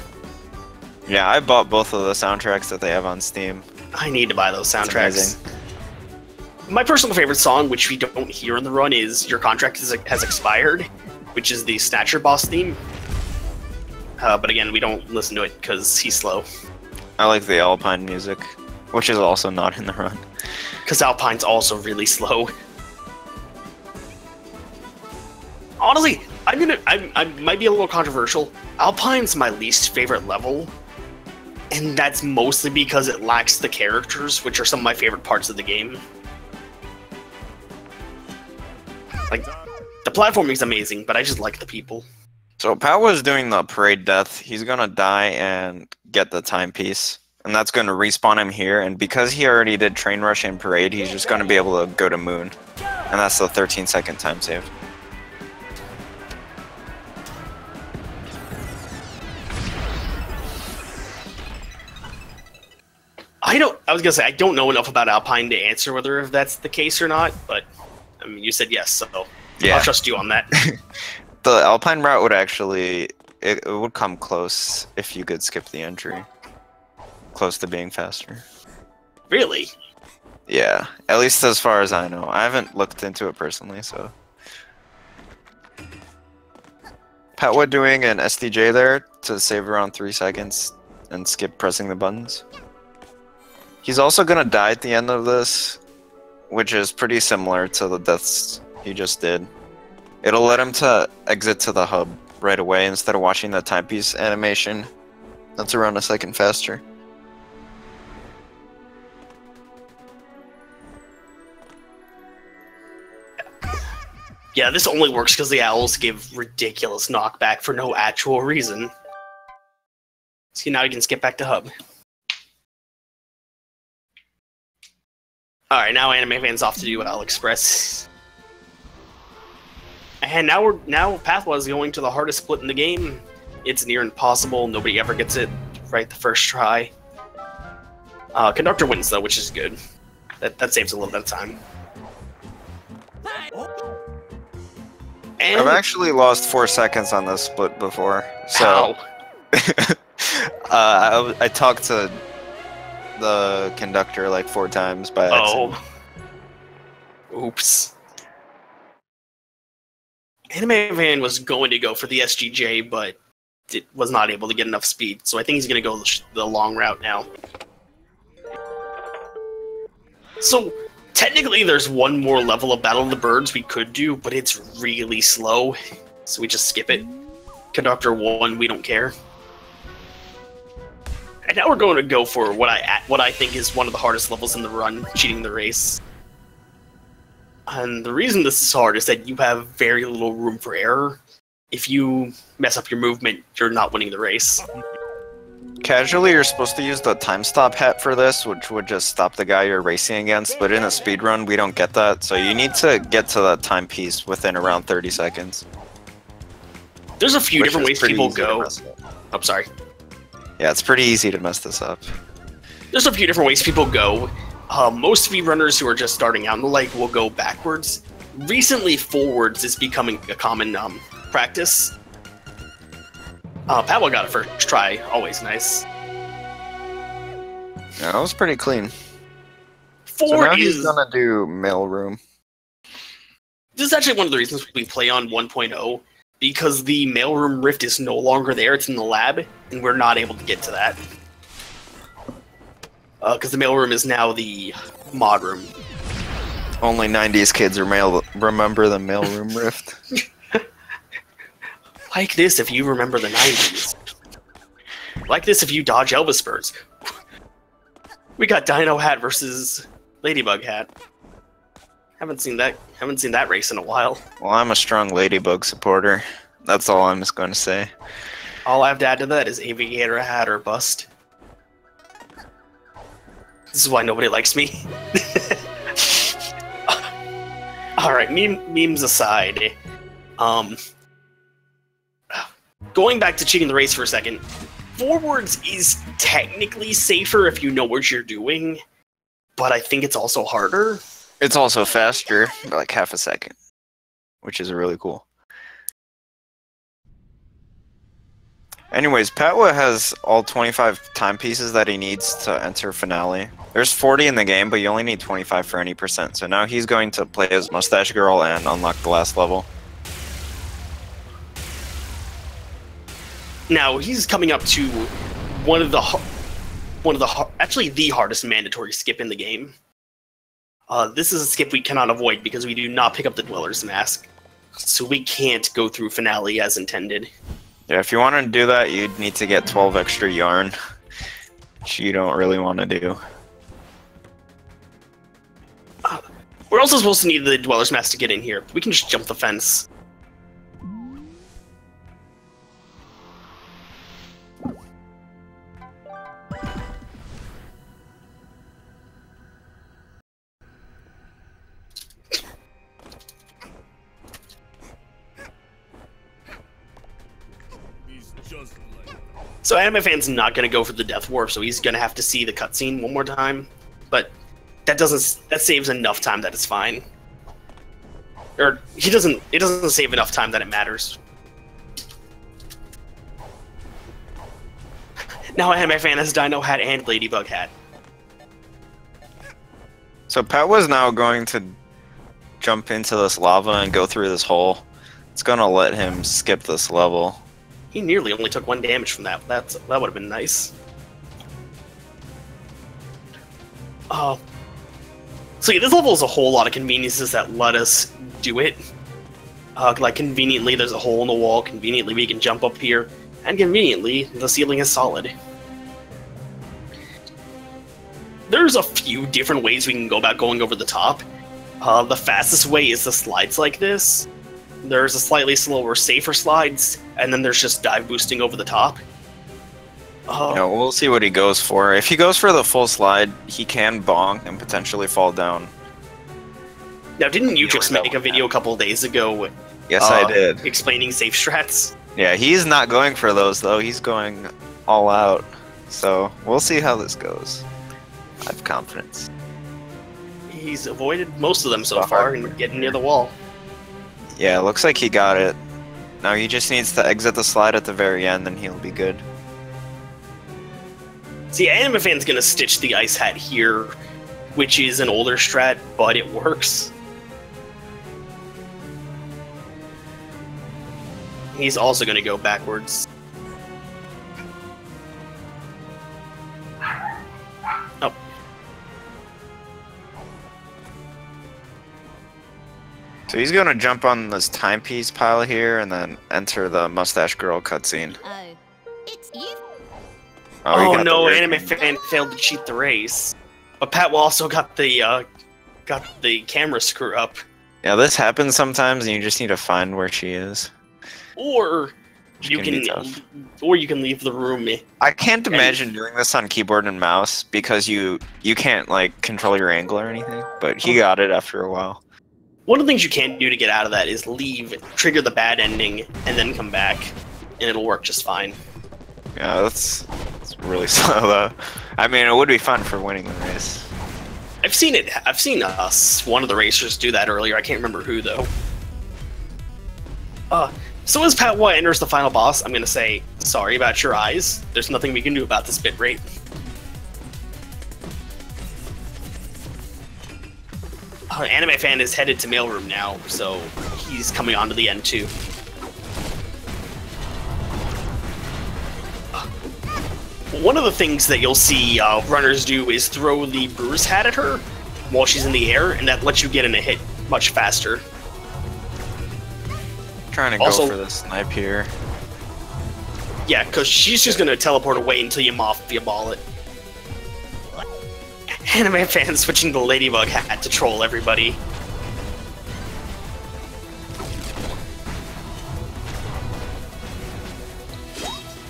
Yeah, I bought both of the soundtracks that they have on Steam. I need to buy those soundtracks. My personal favorite song, which we don't hear in the run, is Your Contract Has Expired, which is the Snatcher boss theme. But again, we don't listen to it because he's slow. I like the Alpine music, which is also not in the run. Because Alpine's also really slow. Honestly, I might be a little controversial. Alpine's my least favorite level, and that's mostly because it lacks the characters, which are some of my favorite parts of the game. Like, the platforming is amazing, but I just like the people. So Patwah's doing the parade death. He's gonna die and get the timepiece, and that's gonna respawn him here. And because he already did train rush and parade, he's just gonna be able to go to moon, and that's the 13-second time save. I was gonna say, I don't know enough about Alpine to answer whether if that's the case or not, but I mean, you said yes, so yeah. I'll trust you on that. The Alpine route would actually, it would come close if you could skip the entry. Close to being faster. Really? Yeah, at least as far as I know. I haven't looked into it personally, so. Patwah doing an SDJ there to save around 3 seconds and skip pressing the buttons. He's also gonna die at the end of this, which is pretty similar to the deaths he just did. It'll let him to exit to the hub right away instead of watching the timepiece animation. That's around a second faster. Yeah, this only works because the owls give ridiculous knockback for no actual reason. See, now you can skip back to hub. Alright, now AnimeFan's off to do I'll Express. And now Patwah is going to the hardest split in the game. It's near impossible, nobody ever gets it right the first try. Conductor wins though, which is good. That saves a little bit of time. And I've actually lost 4 seconds on this split before, so I talked to the conductor like 4 times by accident. Oops. AnimeFan was going to go for the SGJ, but it was not able to get enough speed, so I think he's going to go the long route now. So, technically there's one more level of Battle of the Birds we could do, but it's really slow, so we just skip it. Conductor 1, we don't care. And now we're going to go for what I think is one of the hardest levels in the run, cheating the race. And the reason this is hard is that you have very little room for error. If you mess up your movement, you're not winning the race. Casually, you're supposed to use the time stop hat for this, which would just stop the guy you're racing against, but in a speedrun, we don't get that, so you need to get to the timepiece within around 30 seconds. There's a few different ways people go. I'm sorry. Yeah, it's pretty easy to mess this up. There's a few different ways people go. Most speedrunners who are just starting out in the lake will go backwards. Recently, forwards is becoming a common practice. Patwah got it first try, always nice. Yeah, that was pretty clean. Forward so now he's gonna do mailroom. This is actually one of the reasons we play on 1.0, because the mailroom rift is no longer there, it's in the lab, and we're not able to get to that. Because the mailroom is now the mod room. Only 90s kids remember the mailroom rift. Like this if you remember the 90s. Like this if you dodge Elvis birds. We got Dino Hat versus Ladybug Hat. Haven't seen that race in a while. Well, I'm a strong Ladybug supporter. That's all I'm just going to say. All I have to add to that is Aviator Hat or bust. This is why nobody likes me. Alright, memes aside. Going back to cheating the race for a second, forwards is technically safer if you know what you're doing, but I think it's also harder. It's also faster by like half a second, which is really cool. Anyways, Patwah has all 25 timepieces that he needs to enter finale. There's 40 in the game, but you only need 25 for any percent. So now he's going to play as Mustache Girl and unlock the last level. Now he's coming up to actually the hardest mandatory skip in the game. This is a skip we cannot avoid because we do not pick up the Dweller's Mask, so we can't go through finale as intended. Yeah, if you want to do that, you'd need to get 12 extra yarn, which you don't really want to do. We're also supposed to need the Dweller's Mask to get in here. We can just jump the fence. So AnimeFan's not going to go for the Death Warp, so he's going to have to see the cutscene one more time. But that saves enough time that it's fine. Or it doesn't save enough time that it matters. Now AnimeFan has Dino Hat and Ladybug Hat. So Patwah's now going to jump into this lava and go through this hole. It's going to let him skip this level. He nearly only took 1 damage from that. That would have been nice. So yeah, this level is a whole lot of conveniences that let us do it. Like conveniently, there's a hole in the wall. Conveniently, we can jump up here, and conveniently, the ceiling is solid. There's a few different ways we can go about going over the top. The fastest way is the slides like this. There's a slightly slower, safer slides, and then there's just dive boosting over the top. Yeah, we'll see what he goes for. If he goes for the full slide, he can bong and potentially fall down. Now, didn't you just make a video a couple of days ago? Yes, I did. Explaining safe strats? Yeah, he's not going for those, though. He's going all out. So, we'll see how this goes. I have confidence. He's avoided most of them so far and getting near the wall. Yeah, looks like he got it. Now he just needs to exit the slide at the very end and he'll be good. See, AnimeFan's gonna stitch the ice hat here, which is an older strat, but it works. He's also gonna go backwards. Oh. So he's gonna jump on this timepiece pile here and then enter the Mustache Girl cutscene. Oh, it's you. Oh no, AnimeFan failed to cheat the race. But Patwah also got the camera screw up. Yeah, this happens sometimes and you just need to find where she is. Or you can leave the room. I can't imagine doing this on keyboard and mouse because you can't like control your angle or anything, but he got it after a while. One of the things you can do to get out of that is leave, trigger the bad ending, and then come back, and it'll work just fine. Yeah, that's really slow though. I mean, it would be fun for winning the race. I've seen one of the racers do that earlier. I can't remember who though. So as Patwah enters the final boss, I'm gonna say sorry about your eyes. There's nothing we can do about this bitrate. AnimeFan is headed to mailroom now, so he's coming on to the end too. One of the things that you'll see runners do is throw the Brewer's Hat at her while she's in the air, and that lets you get in a hit much faster. Trying to go for the snipe here. Yeah, because she's just going to teleport away until you Mafia ball it. AnimeFan switching the Ladybug Hat to troll everybody.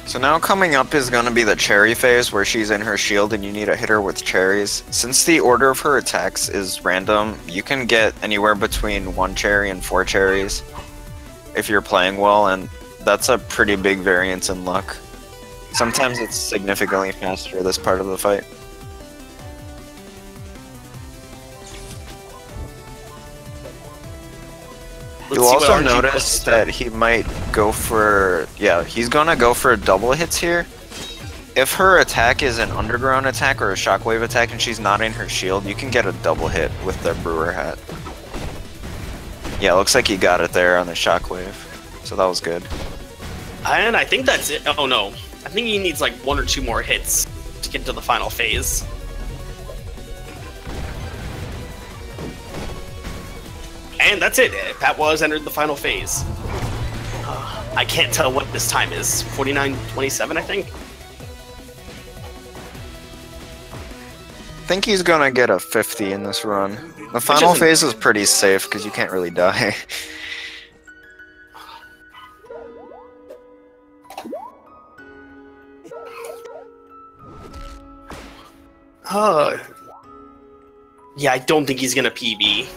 So now coming up is going to be the cherry phase where she's in her shield and you need to hit her with cherries. Since the order of her attacks is random, you can get anywhere between 1 cherry and 4 cherries if you're playing well, and that's a pretty big variance in luck. Sometimes it's significantly faster this part of the fight. Let's You'll see what also RG notice puts. that he might go for... Yeah, he's gonna go for double hits here. If her attack is an underground attack or a shockwave attack and she's not in her shield, you can get a double hit with the brewer hat. Yeah, looks like he got it there on the shockwave. So that was good. And I think that's it. Oh no. I think he needs like 1 or 2 more hits to get to the final phase. And that's it. Patwah has entered the final phase. I can't tell what this time is. 49:27, I think. I think he's gonna get a 50 in this run. The final isn't- phase is pretty safe because you can't really die. Yeah, I don't think he's gonna PB.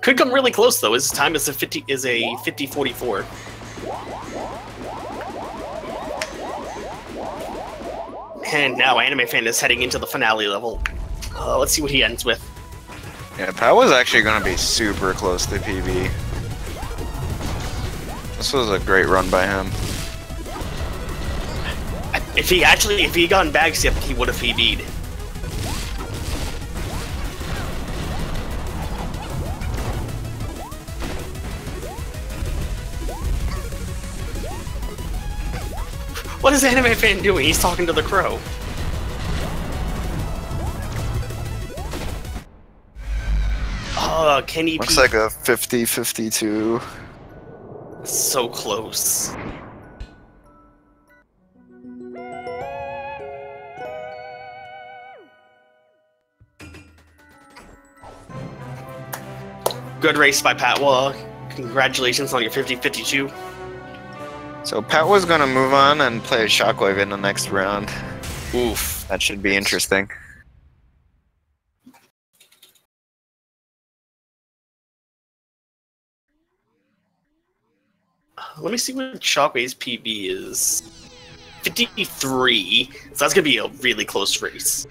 Could come really close though. His time is a 50:44. And now AnimeFan is heading into the finale level. Let's see what he ends with. Yeah, Patwah's actually gonna be super close to PB. This was a great run by him. If he had gotten bag skipped, he would have PB'd. What is AnimeFan doing? He's talking to the crow. Can he? Looks like a 50-52. So close. Good race by Patwah. Congratulations on your 50-52. So Patwah's gonna move on and play a shockwave in the next round. Oof. That should be interesting. Let me see what Shockwave's PB is. 53. So that's gonna be a really close race.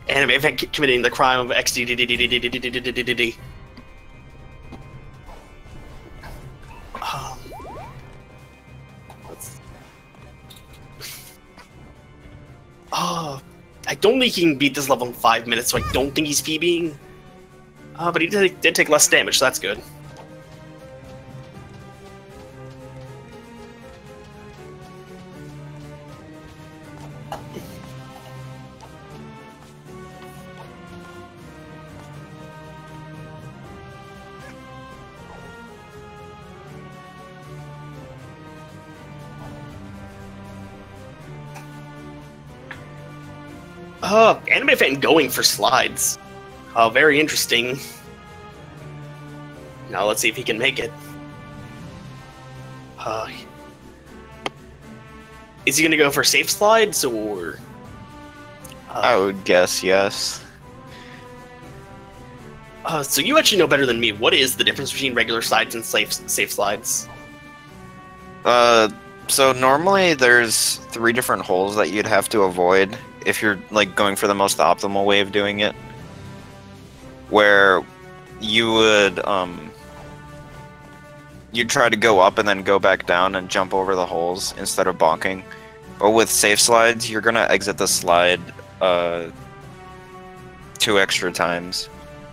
AnimeFan committing the crime of XD. I don't think he can beat this level in 5 minutes, so I don't think he's PBing. But he did take less damage, so that's good. AnimeFan going for slides. Very interesting. Now let's see if he can make it. Is he gonna go for safe slides or? I would guess yes. So you actually know better than me. What is the difference between regular slides and safe slides? So normally there's 3 different holes that you'd have to avoid if you're like going for the most optimal way of doing it. Where you would you'd try to go up and then go back down and jump over the holes instead of bonking. But with safe slides, you're gonna exit the slide 2 extra times.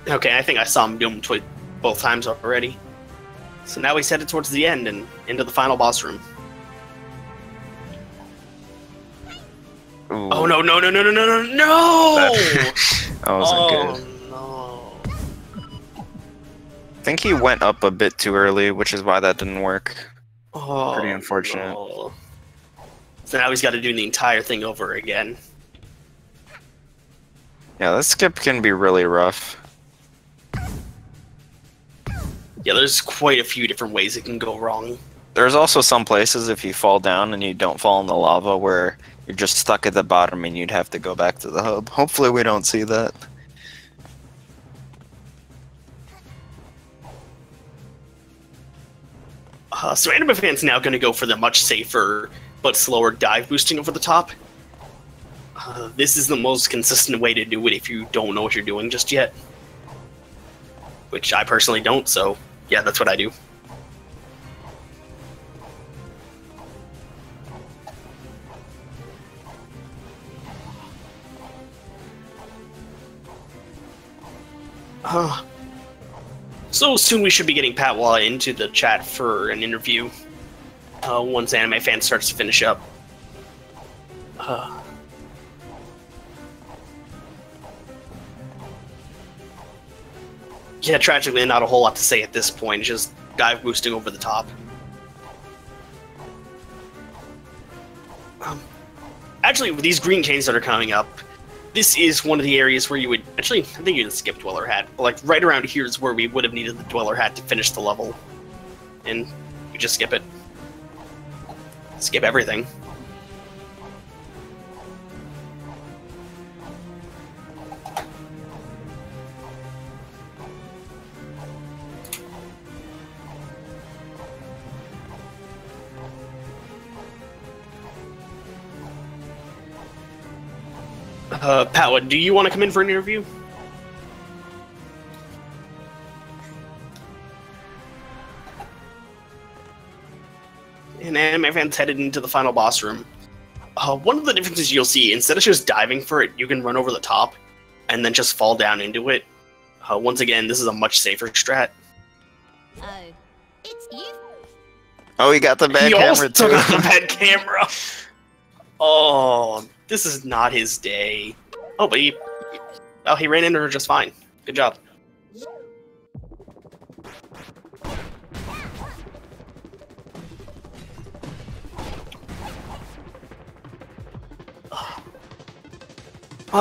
Okay, I think I saw him do them both times already. So now he's headed towards the end and into the final boss room. Ooh. Oh no! That wasn't good. No! I think he went up a bit too early, which is why that didn't work. Oh, Pretty unfortunate. No. So now he's got to do the entire thing over again. Yeah, this skip can be really rough. Yeah, there's quite a few different ways it can go wrong. There's also some places if you fall down and you don't fall in the lava where you're just stuck at the bottom and you'd have to go back to the hub. Hopefully we don't see that. So AnimeFan's now going to go for the much safer but slower dive boosting over the top. This is the most consistent way to do it if you don't know what you're doing just yet. Which I personally don't, so yeah, that's what I do. So soon we should be getting Patwah into the chat for an interview. Once AnimeFan starts to finish up. Yeah, tragically not a whole lot to say at this point, it's just dive boosting over the top. Actually, with these green chains that are coming up, this is one of the areas where you would... Actually, I think you can skip Dweller Hat. Like, right around here is where we would have needed the Dweller Hat to finish the level. And you just skip it. Skip everything. Patwah, do you want to come in for an interview? And AnimeFan's headed into the final boss room. One of the differences you'll see, instead of just diving for it, you can run over the top and then just fall down into it. Once again, this is a much safer strat. Oh, it's you. Oh, he got the bad camera also too. took out the bad camera. Oh, this is not his day. Oh, but he ran into her just fine. Good job.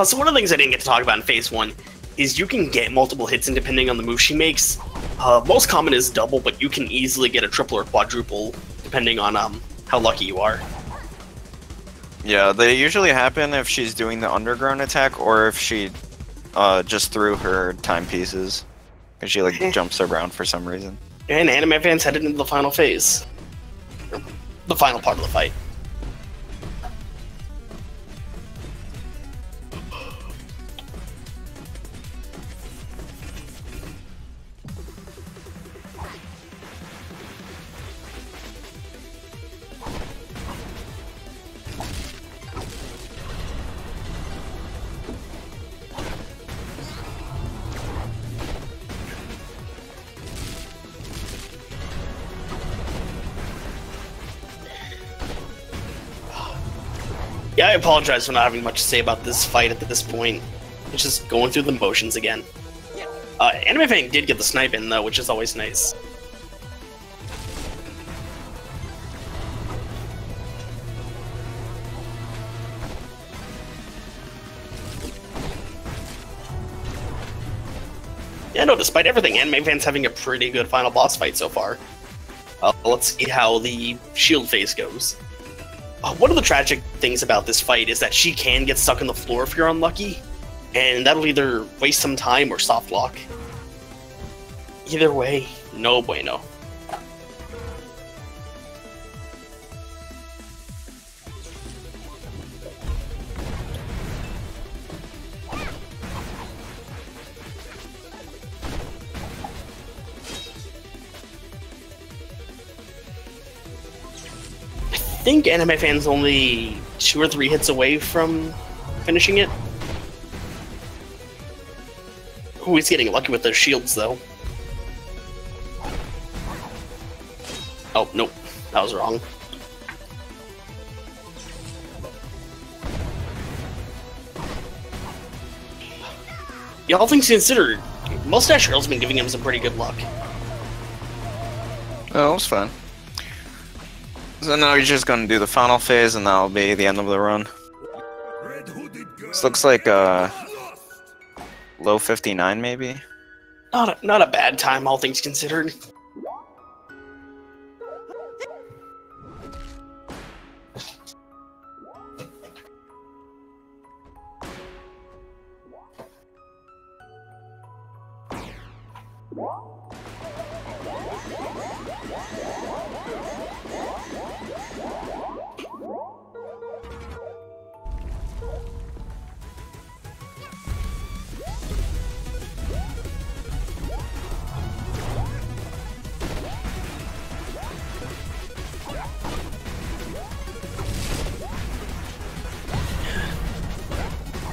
So one of the things I didn't get to talk about in Phase 1 is you can get multiple hits in depending on the move she makes. Most common is double, but you can easily get a triple or quadruple depending on how lucky you are. Yeah, they usually happen if she's doing the underground attack or if she just threw her timepieces. Because she like jumps around for some reason. And AnimeFan's headed into the final phase. The final part of the fight. Yeah, I apologize for not having much to say about this fight at this point. It's just going through the motions again. AnimeFan did get the snipe in, though, which is always nice. Yeah, no, despite everything, AnimeFan's having a pretty good final boss fight so far. Let's see how the shield phase goes. One of the tragic things about this fight is that she can get stuck on the floor if you're unlucky, and that'll either waste some time or soft lock. Either way, no bueno. I think AnimeFan's only 2 or 3 hits away from finishing it. Oh, he's getting lucky with those shields, though. Oh, nope. That was wrong. Yeah, all things considered, Mustache Girl's been giving him some pretty good luck. Oh, it was fun. So now you're just gonna do the final phase and that'll be the end of the run. This looks like low 59 maybe? Not a bad time, all things considered.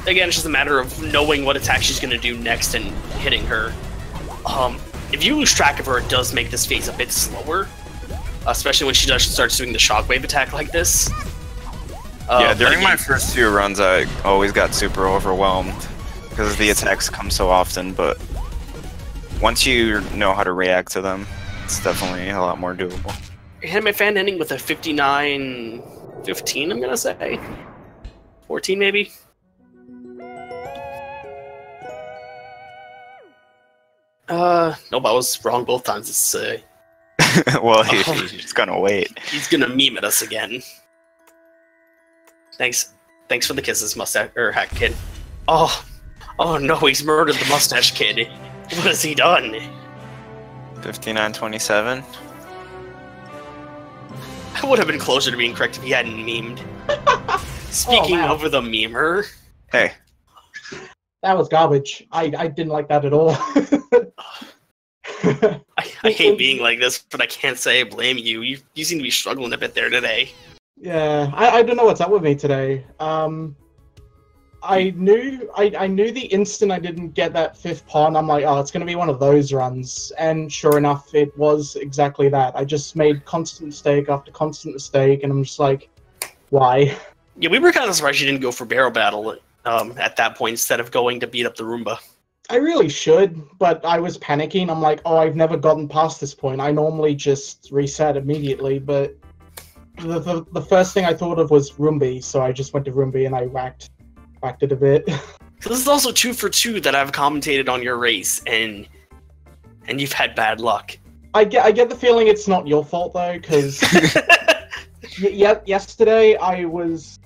again, it's just a matter of knowing what attack she's going to do next and hitting her. If you lose track of her, it does make this phase a bit slower, especially when she starts doing the shockwave attack like this. Yeah, during my first few runs, I always got super overwhelmed because the attacks come so often, but once you know how to react to them, it's definitely a lot more doable. Anime fan ending with a 59-15, I'm gonna say. 14 maybe? Nope, I was wrong both times. It's, well, he's gonna wait. He's gonna meme at us again. Thanks for the kisses, mustache or hack kid. Oh no, he's murdered the mustache kid. What has he done? 59-27. I would have been closer to being correct if he hadn't memed. Speaking over the memer. Hey. That was garbage. I didn't like that at all. I hate being like this, but I can't say I blame you. You seem to be struggling a bit there today. Yeah, I don't know what's up with me today. I knew the instant I didn't get that 5th pawn, I'm like, oh, it's going to be one of those runs. And sure enough, it was exactly that. I just made constant mistake after constant mistake, and I'm just like, why? Yeah, we were kind of surprised you didn't go for barrel battle at that point instead of going to beat up the Roomba. I really should, but I was panicking. I'm like, oh, I've never gotten past this point. I normally just reset immediately, but the first thing I thought of was Roomba, so I just went to Roomba and I whacked it a bit. So this is also 2 for 2 that I've commentated on your race, and you've had bad luck. I get the feeling it's not your fault though, because yesterday I was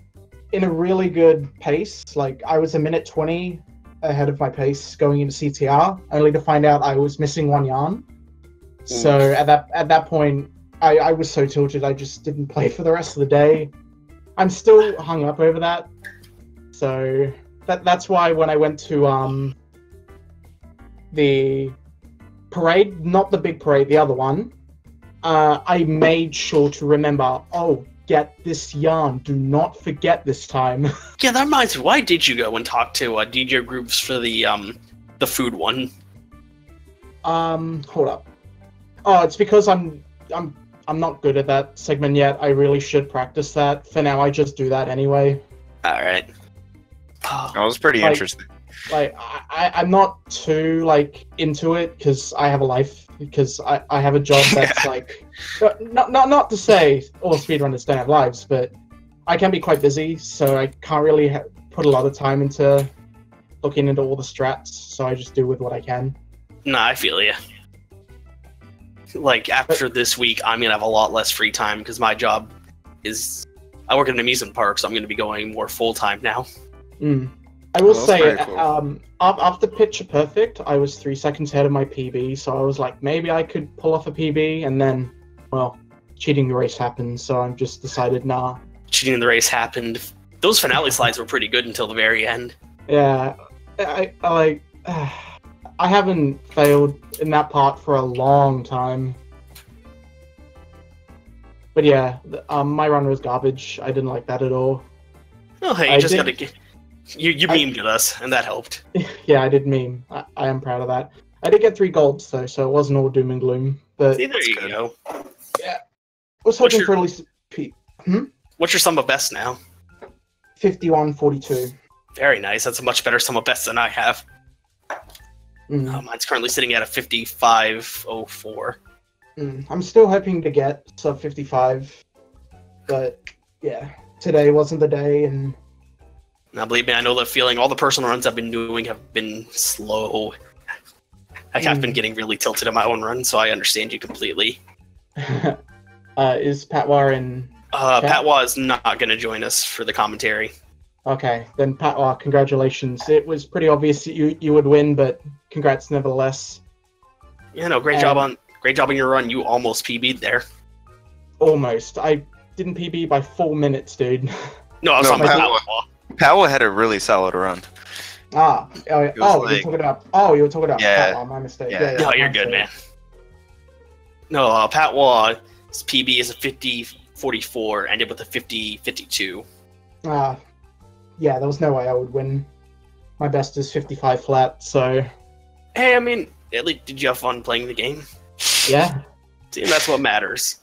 in a really good pace. Like I was a minute 20 ahead of my pace going into CTR, only to find out I was missing 1 yarn. So at that point, I was so tilted I just didn't play for the rest of the day. I'm still hung up over that. So that's why when I went to the parade, not the big parade, the other one, I made sure to remember, oh, get this yarn. Do not forget this time. Yeah, that reminds me. Why did you go and talk to DJ groups for the food one? Hold up. Oh, it's because I'm not good at that segment yet. I really should practice that. For now, I just do that anyway. All right. That was pretty interesting. Like, I'm not too, into it, because I have a life, because I have a job that's, not to say all speedrunners don't have lives, but I can be quite busy, so I can't really put a lot of time into looking into all the strats, so I just do with what I can. Nah, I feel you. Like, after this week, I'm going to have a lot less free time, because my job is... I work in an amusement park, so I'm going to be going more full-time now. I will say, cool. After Picture Perfect, I was 3 seconds ahead of my PB, so I was like, maybe I could pull off a PB, and then, well, cheating the race happened, so I've just decided, nah. Cheating the race happened. Those finale slides were pretty good until the very end. Yeah, I haven't failed in that part for a long time. But yeah, my run was garbage. I didn't like that at all. Oh, hey, you just gotta get... You memed at us, and that helped. Yeah, I did meme. I am proud of that. I did get 3 golds, though, so it wasn't all doom and gloom. But see, there you go. Yeah. I was hoping for at least... What's your sum of best now? 51-42. Very nice. That's a much better sum of best than I have. Mine's currently sitting at a 55-04. I'm still hoping to get sub 55, but yeah, today wasn't the day, and... Now, believe me, I know the feeling. All the personal runs I've been doing have been slow. I've been getting really tilted in my own run, so I understand you completely. Is Patwah in... Patwah is not going to join us for the commentary. Okay, then Patwah, congratulations. It was pretty obvious that you would win, but congrats nevertheless. Yeah, no, great job on your run. You almost PB'd there. Almost. I didn't PB by 4 minutes, dude. No, I was on Patwah. Patwah had a really solid run. You were talking about Patwah, my mistake. Yeah. No, you're good, man. No, Patwah's PB is a 50-44, ended with a 50-52. Yeah, there was no way I would win. My best is 55 flat, so Hey, I mean, at least did you have fun playing the game? yeah. See, and that's what matters.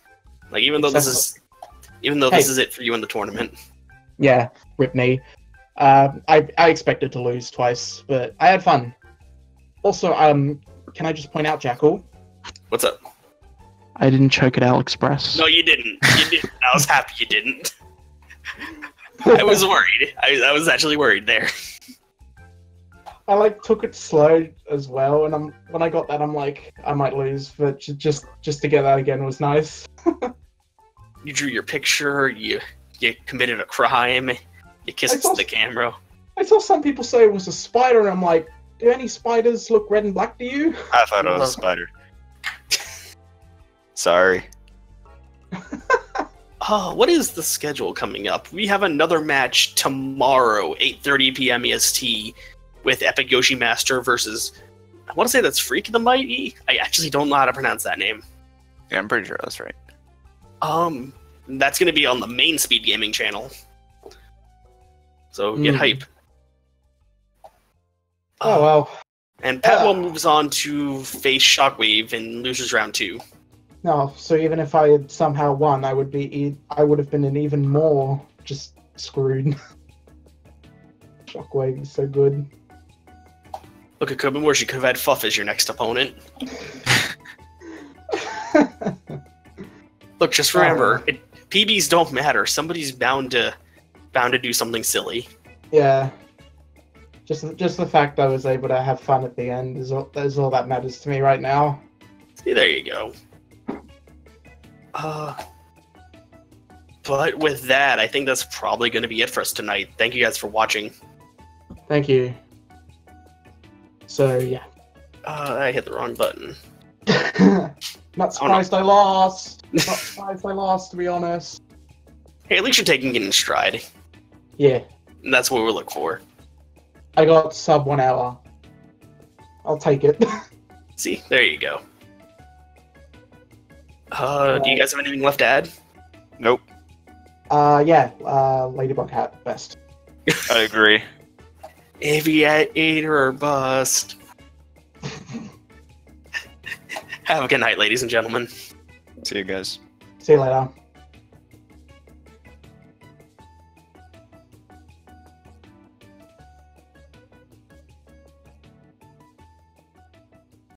Like, even though this is it for you in the tournament. Yeah, rip me. I expected to lose twice, but I had fun. Also, can I just point out, Jackal? What's up? I didn't choke at AliExpress. No, you didn't. You didn't. I was happy you didn't. I was worried. I was actually worried there. I took it slow as well, and when I got that, I'm like, I might lose, but just to get that again was nice. You drew your picture. You committed a crime. You kissed the camera. I saw some people say it was a spider, and I'm like, do any spiders look red and black to you? I thought it was a spider. Sorry. What is the schedule coming up? We have another match tomorrow, 8:30 p.m. EST, with Epic Yoshi Master versus, I want to say that's Freak of the Mighty. I actually don't know how to pronounce that name. Yeah, I'm pretty sure that's right. That's going to be on the main Speed Gaming channel. So get hype. Oh well. And Patwah moves on to face Shockwave in Losers Round 2. No, so even if I had somehow won, I would have been an even more just screwed. Shockwave is so good. Look, it could have been worse. You could have had Fuff as your next opponent. Look, just remember, PBs don't matter. Somebody's bound to do something silly. Yeah. Just the fact I was able to have fun at the end is all that matters to me right now. See, there you go. But with that, I think that's probably going to be it for us tonight. Thank you guys for watching. Thank you. So, yeah. I hit the wrong button. Not surprised I lost. Not surprised I lost, to be honest. Hey, at least you're taking it in stride. Yeah. And that's what we look for. I got sub 1 hour. I'll take it. See, there you go. Do you guys have anything left to add? Nope. Yeah. Ladybug hat, best. I agree. Aviator or bust. Have a good night, ladies and gentlemen. See you guys. See you later.